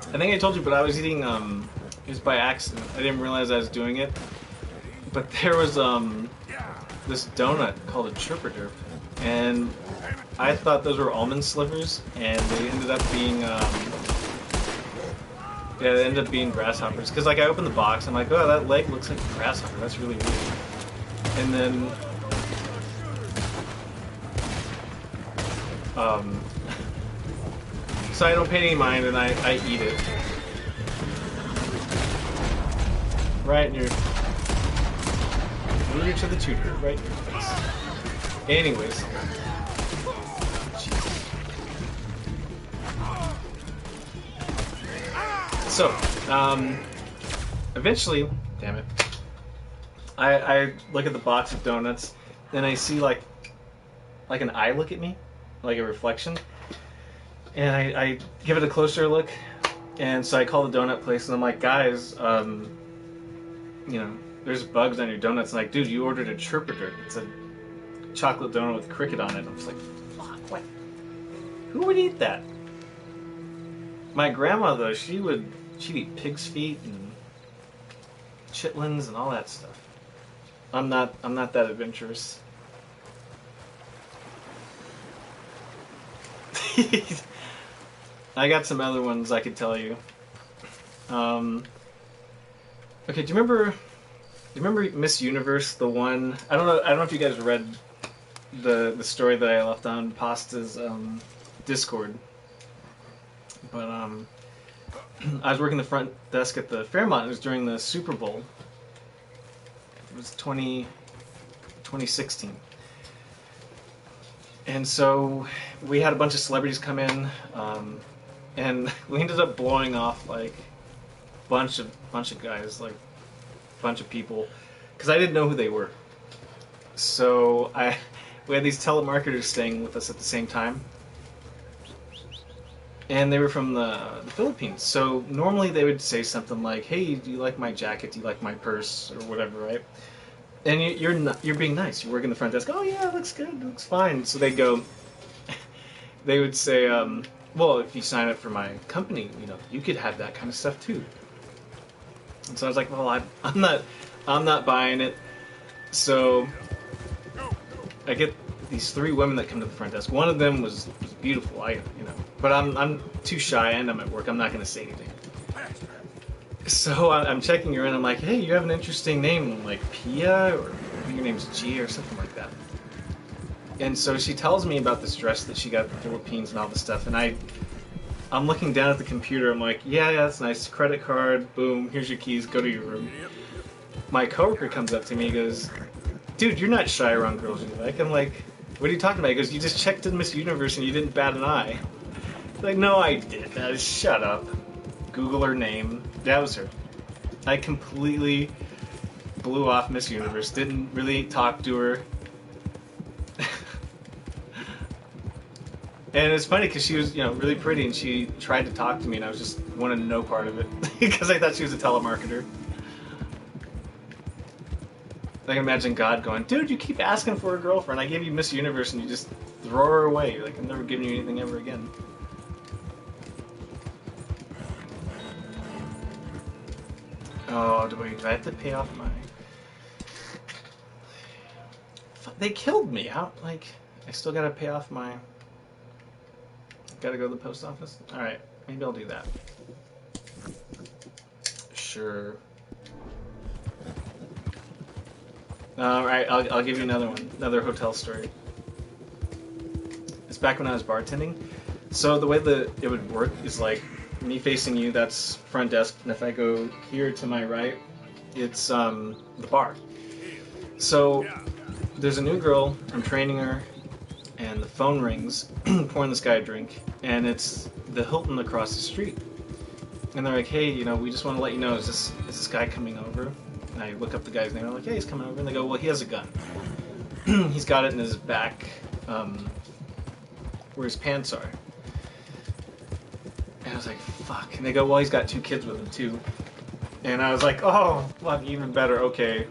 I think I told you, but I was eating, it was by accident. I didn't realize I was doing it. But there was, this donut called a chirper derp. And I thought those were almond slivers, and they ended up being, they ended up being grasshoppers. Because, like, I opened the box, I'm like, oh, that leg looks like a grasshopper. That's really weird. And then, so I don't pay any mind, and I eat it. Right in your... Leave to the tutor, right in your face. Anyways. So, eventually... Damn it. I look at the box of donuts, then I see, like an eye look at me. Like a reflection. And I give it a closer look, and so I call the donut place, and I'm like, guys, you know, there's bugs on your donuts. And like, dude, you ordered a chirper derp. It's a chocolate donut with cricket on it. I'm just like, fuck, what? Who would eat that? My grandma, though, she'd eat pig's feet and chitlins and all that stuff. I'm not that adventurous. I got some other ones I could tell you. Okay, do you remember Miss Universe, the one? I don't know if you guys read the story that I left on Pasta's Discord, but I was working the front desk at the Fairmont. It was during the Super Bowl. It was 2016. And so we had a bunch of celebrities come in, and we ended up blowing off like bunch of guys, like bunch of people, because I didn't know who they were. So we had these telemarketers staying with us at the same time, and they were from the Philippines. So normally they would say something like, "Hey, do you like my jacket? Do you like my purse?" or whatever, right? And you're being nice. You're working the front desk. Oh yeah, it looks good. It looks fine. So they would say, well, if you sign up for my company, you could have that kind of stuff too. And so I was like, well, I'm not buying it. So I get these 3 women that come to the front desk. One of them was beautiful. But I'm too shy and I'm at work. I'm not going to say anything. So I'm checking her in. I'm like, hey, you have an interesting name. I'm like, Pia, or your name's Gia, or something like that. And so she tells me about this dress that she got in the Philippines and all this stuff. And I'm looking down at the computer. I'm like, yeah, that's nice. Credit card, boom, here's your keys. Go to your room. My coworker comes up to me and goes, dude, you're not shy around girls you like. I'm like, what are you talking about? He goes, you just checked in Miss Universe and you didn't bat an eye. I'm like, no, I didn't. Shut up. Google her name. That was her. I completely blew off Miss Universe. Didn't really talk to her. And it's funny because she was, really pretty, and she tried to talk to me, and I was just wanted no part of it because I thought she was a telemarketer. I can imagine God going, dude, you keep asking for a girlfriend. I gave you Miss Universe, and you just throw her away. Like, I'm never giving you anything ever again. Oh, do I have to pay off my... They killed me. I still gotta pay off my... Gotta go to the post office? Alright, maybe I'll do that. Sure. Alright, I'll give you another one. Another hotel story. It's back when I was bartending. So the way that it would work is like me facing you, that's front desk, and if I go here to my right, it's the bar. So there's a new girl, I'm training her, and the phone rings, pouring this guy a drink, and it's the Hilton across the street. And they're like, hey, we just want to let you know, is this guy coming over? And I look up the guy's name, I'm like, yeah, he's coming over. And they go, well, he has a gun. He's got it in his back, where his pants are. And I was like, fuck. And they go, well, he's got 2 kids with him, too. And I was like, oh, fuck, even better, okay.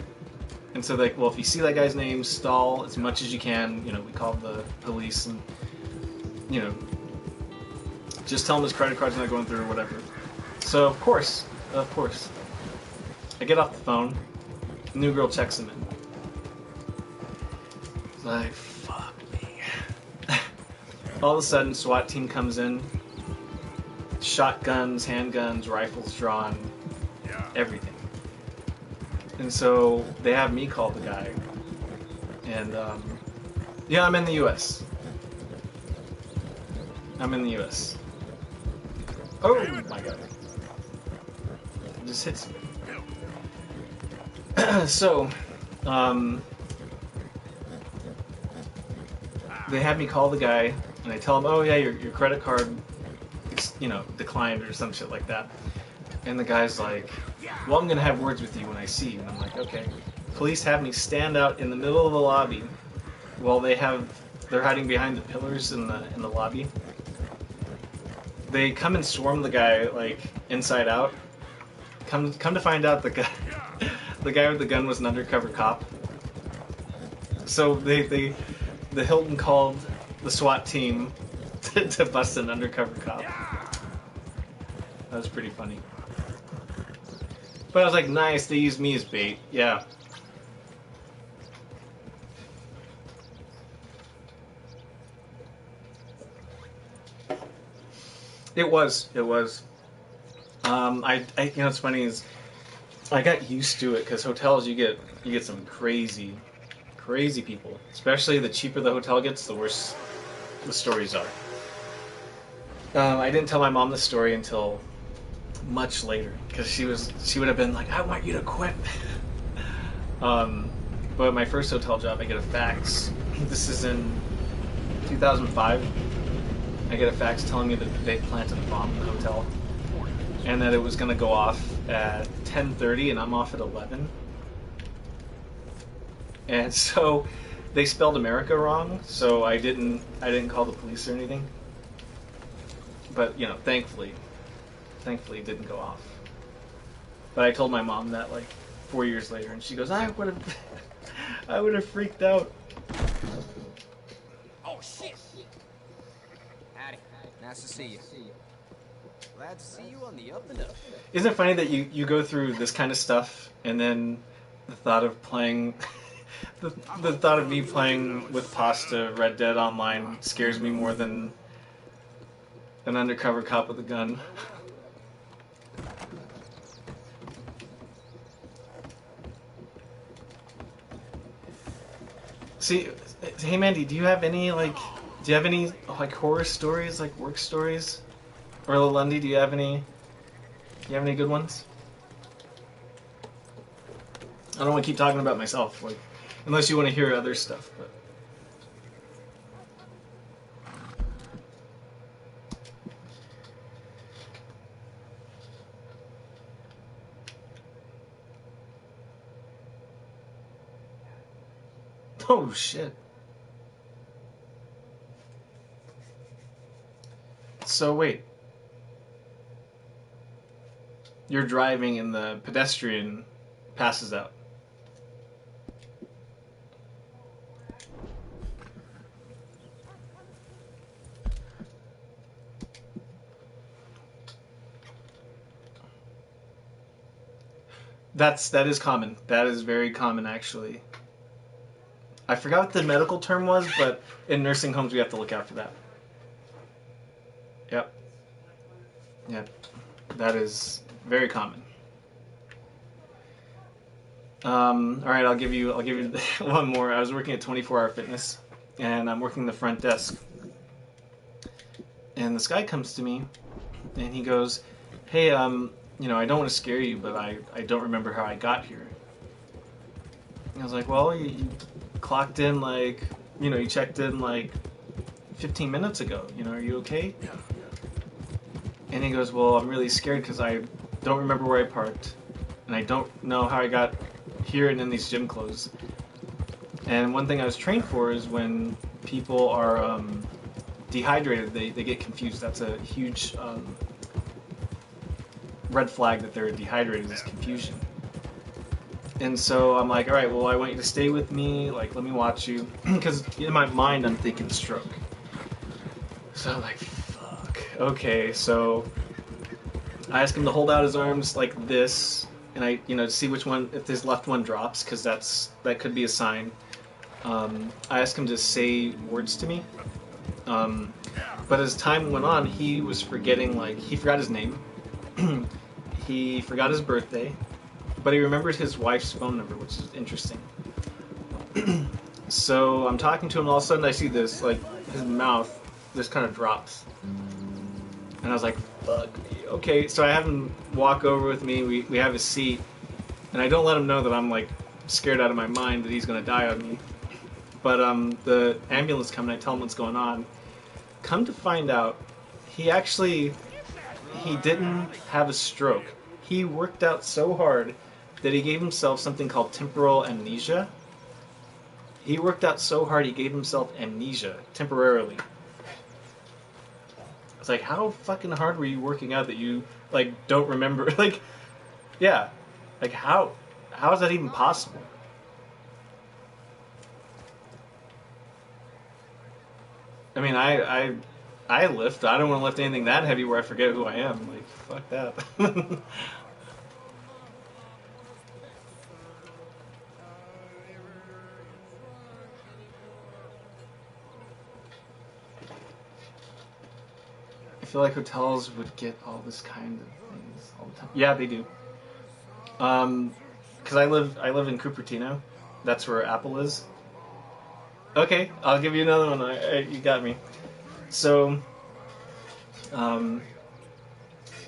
And so, well, if you see that guy's name, stall as much as you can. We called the police and, just tell him his credit card's not going through or whatever. So, of course, I get off the phone. The new girl checks him in. It's like, fuck me. All of a sudden, SWAT team comes in. Shotguns, handguns, rifles drawn, everything. And so they have me call the guy. And, yeah, I'm in the U.S. I'm in the U.S. Oh, my God. It just hits me. So, they have me call the guy, and I tell him, oh, yeah, your credit card, declined or some shit like that. And the guy's like, well, I'm going to have words with you when I see you. And I'm like, okay. Police have me stand out in the middle of the lobby while they're hiding behind the pillars in the lobby. They come and swarm the guy, inside out. Come to find out the guy with the gun was an undercover cop. So the Hilton called the SWAT team to bust an undercover cop. That was pretty funny. But I was like, nice, they used me as bait. Yeah. It was. What's funny is I got used to it because hotels you get some crazy people. Especially the cheaper the hotel gets, the worse the stories are. I didn't tell my mom the story until much later, because she would have been like, I want you to quit. But my first hotel job, I get a fax. This is in 2005. I get a fax telling me that they planted a bomb in the hotel, and that it was going to go off at 10:30, and I'm off at 11. And so they spelled America wrong, so I didn't call the police or anything. But thankfully it didn't go off. But I told my mom that like 4 years later, and she goes, I would have freaked out. Oh, shit! Howdy. Nice to see you. Glad to see you on the up and up. Isn't it funny that you go through this kind of stuff, and then the thought of playing, the thought of me playing with Pasta Red Dead Online scares me more than an undercover cop with a gun. See, hey Mandy, do you have any horror stories, like work stories? Or Lundy, do you have any good ones? I don't want to keep talking about myself, like, unless you want to hear other stuff, but. Oh shit. So wait. You're driving and the pedestrian passes out. That is common. That is very common, actually. I forgot what the medical term was, but in nursing homes we have to look out for that. Yep. Yep. That is very common. All right, I'll give you one more. I was working at 24 Hour Fitness, and I'm working the front desk. And this guy comes to me, and he goes, "Hey, I don't want to scare you, but I don't remember how I got here." And I was like, "Well, you clocked in you checked in 15 minutes ago. Are you okay?" And he goes, "Well, I'm really scared because I don't remember where I parked, and I don't know how I got here and in these gym clothes. And one thing I was trained for is when people are dehydrated, they get confused. That's a huge red flag that they're dehydrated, is confusion." And so I'm like, "All right, well, I want you to stay with me. Let me watch you," because in my mind I'm thinking stroke. So I'm like, fuck. Okay, so I ask him to hold out his arms like this, and I, see which one, if his left one drops, because that could be a sign. I asked him to say words to me, but as time went on, he was forgetting. He forgot his name, he forgot his birthday, but he remembered his wife's phone number, which is interesting. So I'm talking to him, and all of a sudden I see this, his mouth just kind of drops. And I was like, fuck me. Okay, so I have him walk over with me, we have a seat, and I don't let him know that I'm, scared out of my mind that he's going to die on me. But the ambulance comes, and I tell him what's going on. Come to find out, he didn't have a stroke. He worked out so hard that he gave himself something called temporal amnesia. He worked out so hard he gave himself amnesia temporarily. It's like, how fucking hard were you working out that you don't remember? Yeah, how is that even possible? I mean, I lift. I don't want to lift anything that heavy where I forget who I am. Fuck that. I feel like hotels would get all this kind of things all the time. Yeah, they do. Because I live in Cupertino. That's where Apple is. Okay, I'll give you another one. You got me. So,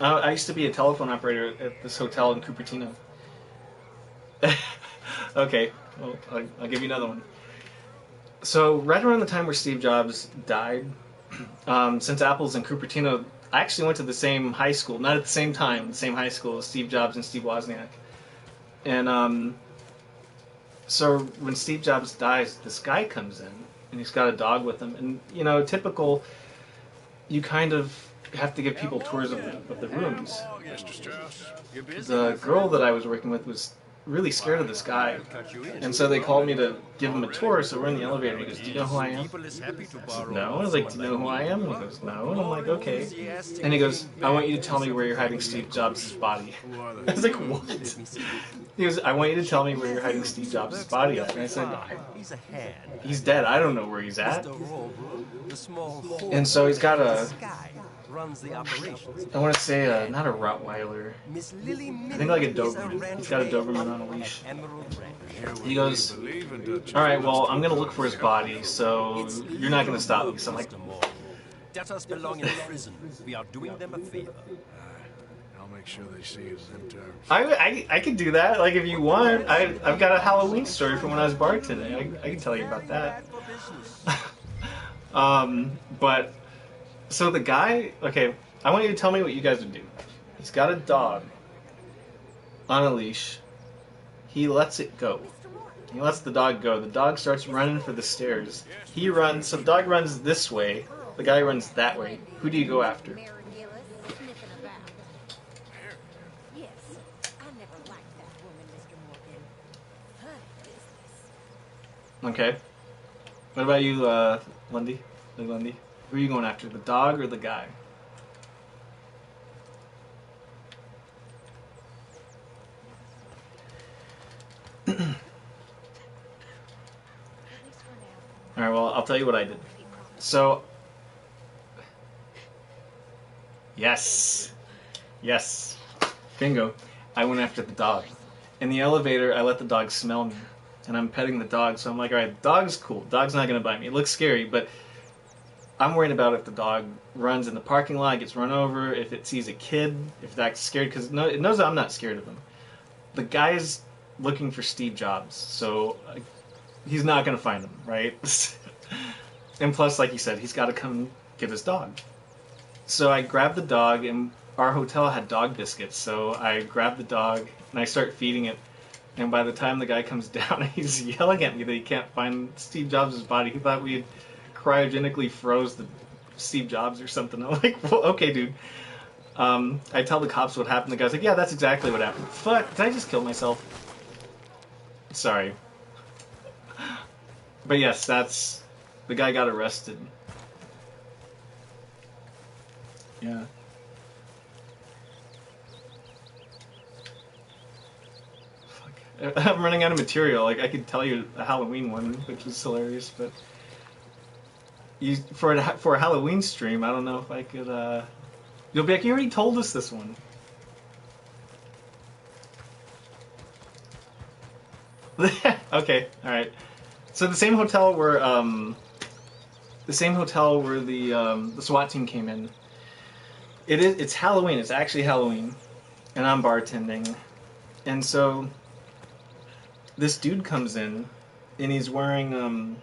I used to be a telephone operator at this hotel in Cupertino. Okay, well, I'll give you another one. So right around the time where Steve Jobs died, since Apple's in Cupertino, I actually went to the same high school, not at the same time, the same high school as Steve Jobs and Steve Wozniak. And so when Steve Jobs dies, this guy comes in, and he's got a dog with him. And, you know, typical, you kind of have to give people tours of the rooms. Mr. Strauss, you busy? The girl that I was working with was really scared of this guy. And so they called me to give him a tour, so we're in the elevator, and he goes, "Do you know who I am?" I said, "No." I was like, "Do you know who I am?" And he goes, "No." And I'm like, "Okay." And he goes, "I want you to tell me where you're hiding Steve Jobs' body." I was like, "What?" He goes, "I want you to tell me where you're hiding Steve Jobs' body at." And I said, He's a hand. "He's dead. I don't know where he's at." The small And so he's got a, sky runs the operations. I want to say, not a Rottweiler. Miss Lily I think like a Doberman. He's got a Doberman on a leash. He goes, "All right, well, I'm going to look for his body, so you're not going to stop me." So I'm like, Debtors belong in prison. We are doing them a favor. I'll make sure they see it in them terms. I could do that. Like, if you want, I've got a Halloween story from when I was bartending. I can tell you about that. But, so the guy, okay, I want you to tell me what you guys would do. He's got a dog on a leash. He lets it go. He lets the dog go. The dog starts running for the stairs. He runs, so the dog runs this way. The guy runs that way. Who do you go after? Mary Gillis sniffing about. Yes, I never liked that woman, Mr. Morgan. Funny business. Okay. What about you, Lundy? Lee Lundy? Who are you going after, the dog or the guy? Alright, well, I'll tell you what I did. So, yes. Yes. Bingo. I went after the dog. In the elevator, I let the dog smell me. And I'm petting the dog, so I'm like, alright, the dog's cool. The dog's not going to bite me. It looks scary, but I'm worried about if the dog runs in the parking lot, gets run over, if it sees a kid, if that's scared, because it knows I'm not scared of him. The guy's looking for Steve Jobs, so he's not going to find him, right? And plus, like you said, he's got to come get his dog. So I grabbed the dog, and our hotel had dog biscuits, so I grabbed the dog, and I start feeding it. And by the time the guy comes down, he's yelling at me that he can't find Steve Jobs' body. He thought we had cryogenically froze the Steve Jobs or something. I'm like, well, okay, dude. I tell the cops what happened. The guy's like, yeah, that's exactly what happened. Fuck, did I just kill myself? Sorry. But yes, that's... The guy got arrested. Yeah. Fuck. I'm running out of material. Like, I could tell you a Halloween one, which is hilarious, but... For a Halloween stream, I don't know if I could, You'll be like, you already told us this one. Okay, alright. So the same hotel where, the SWAT team came in. It's Halloween, it's actually Halloween. And I'm bartending. And so, this dude comes in, and he's wearing,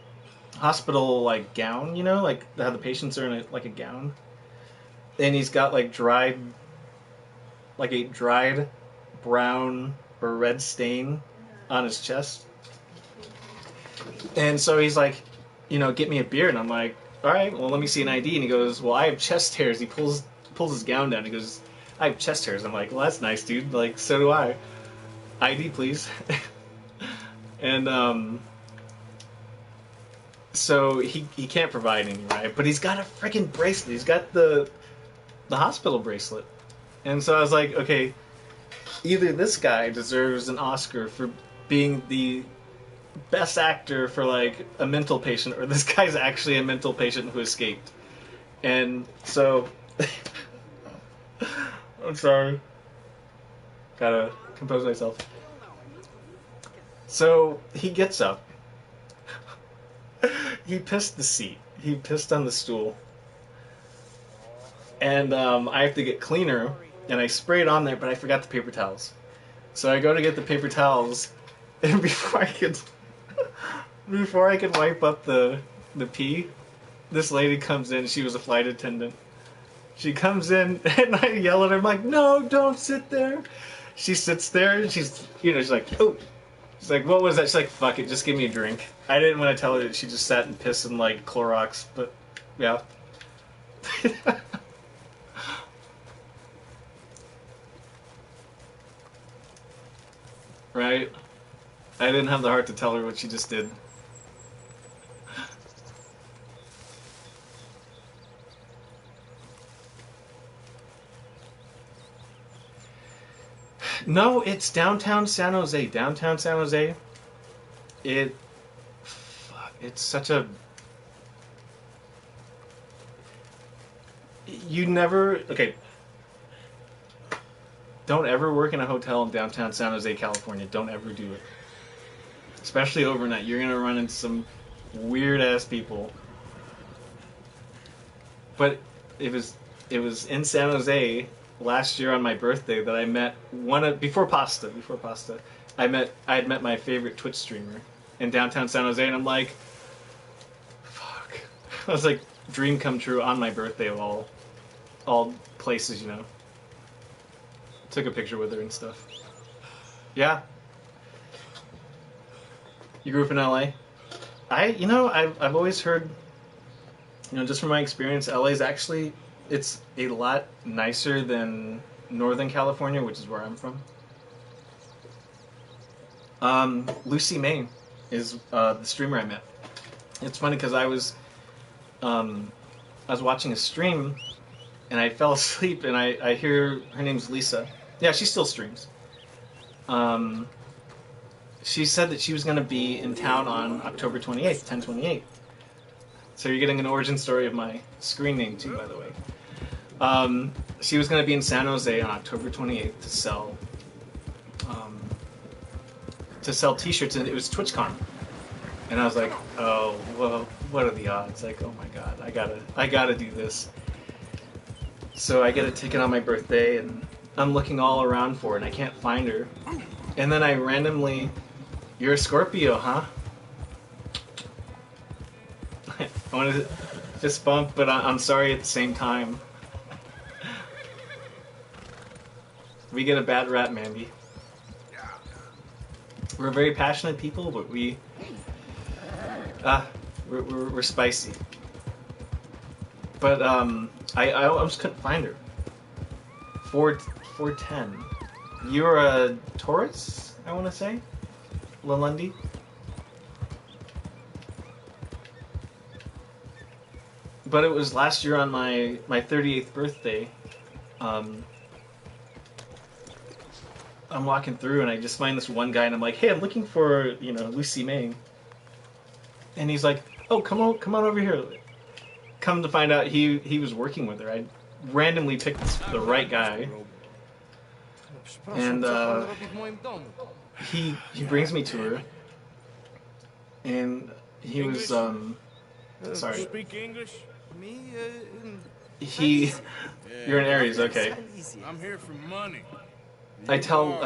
hospital like gown, you know, like how the patients are in like a gown, and he's got like a dried brown or red stain on his chest, and so he's like, you know, get me a beer, and I'm like, all right, well, let me see an ID, and he goes, well, I have chest hairs. He pulls his gown down. He goes, I have chest hairs. I'm like, well, that's nice, dude. Like, so do I. ID, please. And so he can't provide any, right? But he's got a freaking bracelet. He's got the hospital bracelet. And so I was like, okay, either this guy deserves an Oscar for being the best actor for like a mental patient, or this guy's actually a mental patient who escaped. And so I'm sorry. Gotta compose myself. So he gets up. He pissed the seat. He pissed on the stool. And I have to get cleaner and I sprayed on there, but I forgot the paper towels. So I go to get the paper towels, and before I could wipe up the pee, this lady comes in. She was a flight attendant. She comes in, and I yell at her. I'm like, "No, don't sit there." She sits there, and she's like, "Oh." She's like, "What was that?" She's like, "Fuck it, just give me a drink." I didn't want to tell her that she just sat and pissed in like Clorox, but yeah. Right? I didn't have the heart to tell her what she just did. No, it's downtown San Jose. Downtown San Jose. It's such a... You never... Okay. Don't ever work in a hotel in downtown San Jose, California. Don't ever do it. Especially overnight. You're going to run into some weird-ass people. But it was in San Jose last year on my birthday that I met before pasta. I had met my favorite Twitch streamer in downtown San Jose, and I'm like, fuck. I was like, dream come true on my birthday of all places, you know. Took a picture with her and stuff. Yeah. You grew up in LA? I've always heard, just from my experience, LA is actually, it's a lot nicer than Northern California, which is where I'm from. Lucy May is the streamer I met. It's funny because I was watching a stream and I fell asleep and I hear her name's Lisa. Yeah, she still streams. She said that she was going to be in town on October 28th, 10/28. So you're getting an origin story of my screen name too, by the way. She was going to be in San Jose on October 28th to sell T-shirts, and it was TwitchCon. And I was like, oh, well, what are the odds? Like, oh my god, I gotta do this. So I get a ticket on my birthday, and I'm looking all around for it, and I can't find her. And then I randomly, you're a Scorpio, huh? I wanted to fist bump, but I'm sorry at the same time. We get a bad rap, Mandy. We're very passionate people, but we're spicy. But I almost couldn't find her. 410. You're a Taurus, I want to say, Lalundi. But it was last year on my 38th birthday. I'm walking through and I just find this one guy and I'm like, hey, I'm looking for, Lucy May. And he's like, oh, come on over here. Come to find out he was working with her. I randomly picked the right guy. And he brings me to her. And he was sorry. Speak English? You're an Aries, okay. I'm here for money. I tell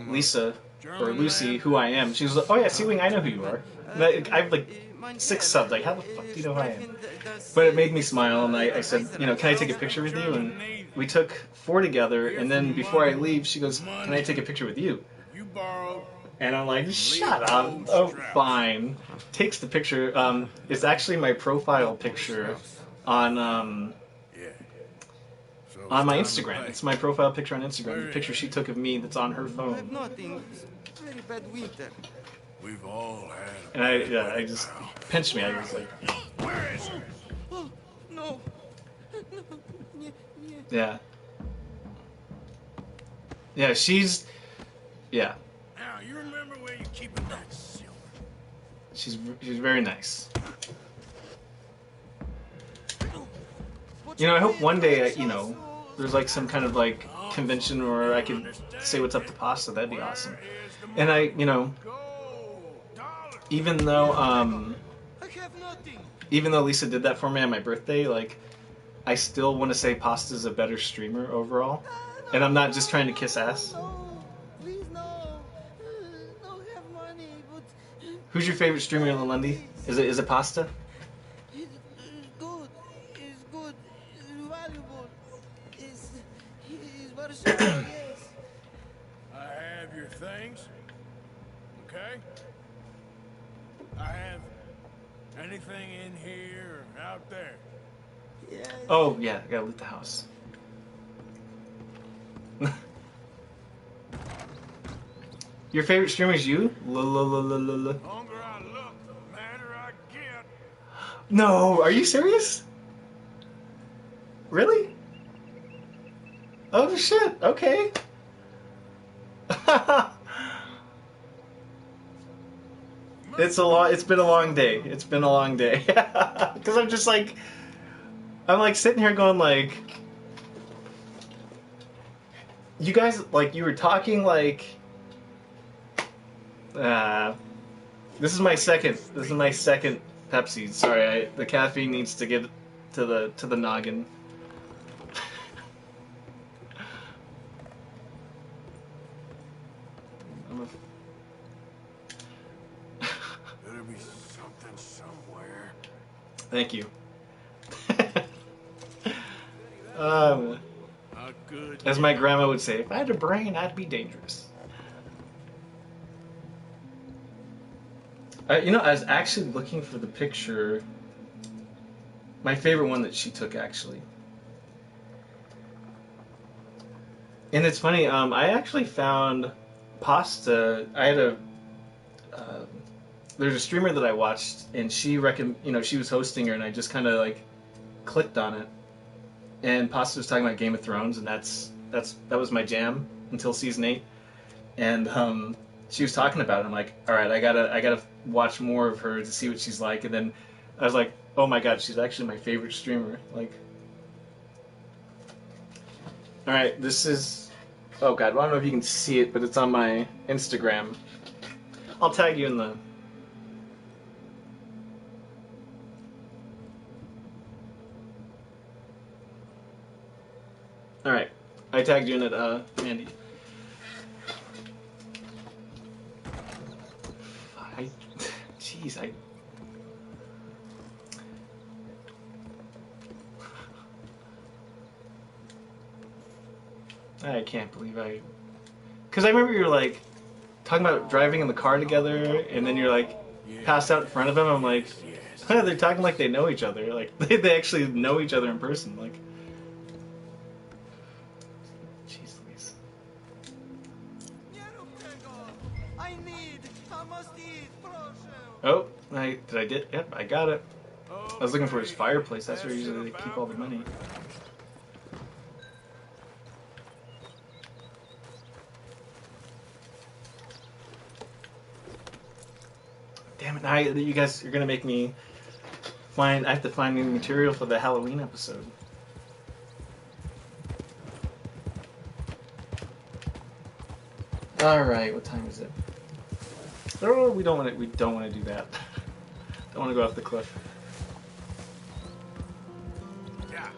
Lisa or Lucy who I am. She's like, oh yeah, Sea-Wing, I know who you are. I have like 6 subs. Like, how the fuck do you know who I am? But it made me smile, and I said, can I take a picture with you? And we took 4 together, and then before I leave, she goes, can I take a picture with you? And I'm like, shut up. Oh, fine. Takes the picture. It's actually my profile picture on my Instagram. It's my profile picture on Instagram. The picture she took of me that's on her phone. Very bad winter. We've all had. And I just pinched me. I was like, Where is it? Oh, no. yeah. Yeah, she's. Yeah. Now, you remember where you keep it that silver? She's very nice. I hope one day, there's like some kind of like convention where I could say what's up to Pasta. That'd be awesome. And even though Lisa did that for me on my birthday, like, I still want to say Pasta's a better streamer overall. And I'm not just trying to kiss ass. No, please no. No have money, but Who's your favorite streamer in Lundy? Is it Pasta? it's good. It's good. It's valuable. It's Warsaw, yes. I have your things. Okay? I have anything in here or out there. Yes. Oh yeah, I gotta loot the house. Your favorite streamer is you? The longer I look, the madder I get. No, are you serious? Really? Oh shit, okay. It's been a long day. It's been a long day. Cuz I'm like sitting here going like you guys like you were talking like this is my second Pepsi. Sorry, the caffeine needs to get to the noggin. Better be something somewhere. Thank you. A good. As my grandma would say, if I had a brain, I'd be dangerous. You know, I was actually looking for the picture. My favorite one that she took, actually. And it's funny, I actually found Pasta. I had a. There's a streamer that I watched, and she she was hosting her, and I just kind of like clicked on it. And Pasta was talking about Game of Thrones, and that was my jam until season 8. And she was talking about it. I'm like, all right, I gotta watch more of her to see what she's like. And then I was like, oh my god, she's actually my favorite streamer. Like, all right, this is. Oh god, well, I don't know if you can see it, but it's on my Instagram. I'll tag you in the. All right, I tagged you in it, Mandy. Jeez, I can't believe because I remember you were like talking about driving in the car together, and then you're like passed out in front of him. I'm like, they're talking like they know each other, like they actually know each other in person, like. Jeez Louise. Oh, yep, I got it. I was looking for his fireplace. That's where usually they keep all the money. Damn it! Now you guys are gonna make me find. I have to find new material for the Halloween episode. All right, what time is it? Oh, we don't want to. We don't want to do that. Don't want to go off the cliff. Yeah.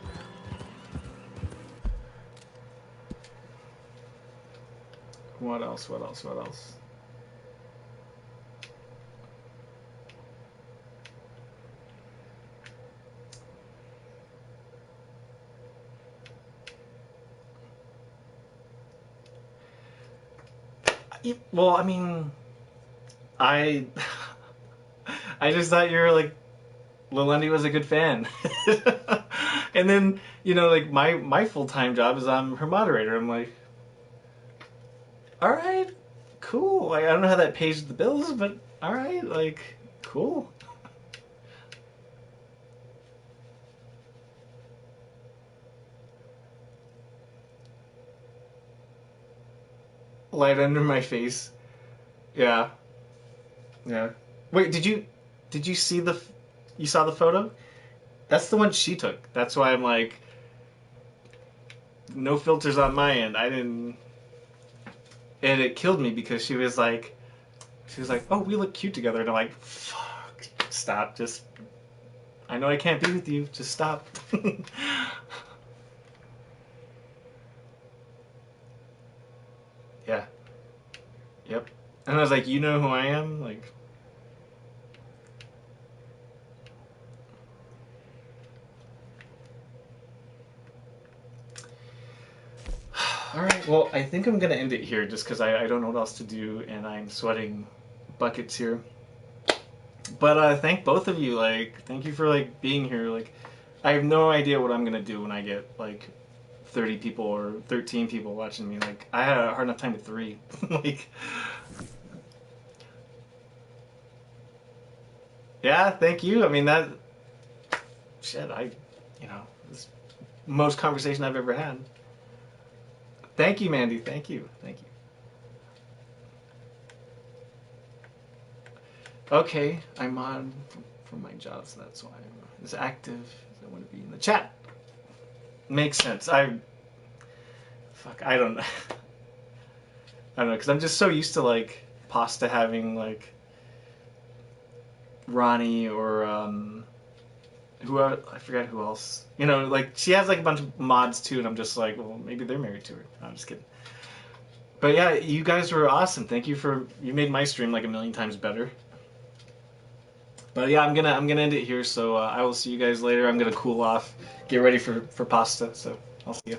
What else? What else? What else? Well, I mean, I I just thought you were like Lelundi was a good fan. And then, like my full-time job is I'm her moderator. I'm like, all right, cool. Like, I don't know how that pays the bills, but all right, like, cool. Light under my face. Yeah. Yeah. Wait, did you see you saw the photo? That's the one she took. That's why I'm like, no filters on my end. I didn't, and it killed me because she was like, oh, we look cute together, and I'm like, fuck, stop, just, I know I can't be with you, just stop. And I was like, you know who I am? Like, all right. Well, I think I'm gonna end it here just because I don't know what else to do, and I'm sweating buckets here. But thank both of you. Like, thank you for like being here. Like, I have no idea what I'm gonna do when I get like 30 people or 13 people watching me. Like, I had a hard enough time with 3. Like, yeah, thank you. I mean that shit. This most conversation I've ever had. Thank you, Mandy. Thank you. Thank you. Okay, I'm on from my job, so that's why I'm as active as I want to be in the chat. Makes sense. I don't know. I don't know, because I'm just so used to like Pasta having like Ronnie or who I forgot who else. You know, like she has like a bunch of mods too, and I'm just like, well, maybe they're married to her. No, I'm just kidding. But yeah, you guys were awesome. Thank you you made my stream like a million times better. But yeah, I'm gonna end it here. So I will see you guys later. I'm gonna cool off, get ready for pasta. So I'll see you.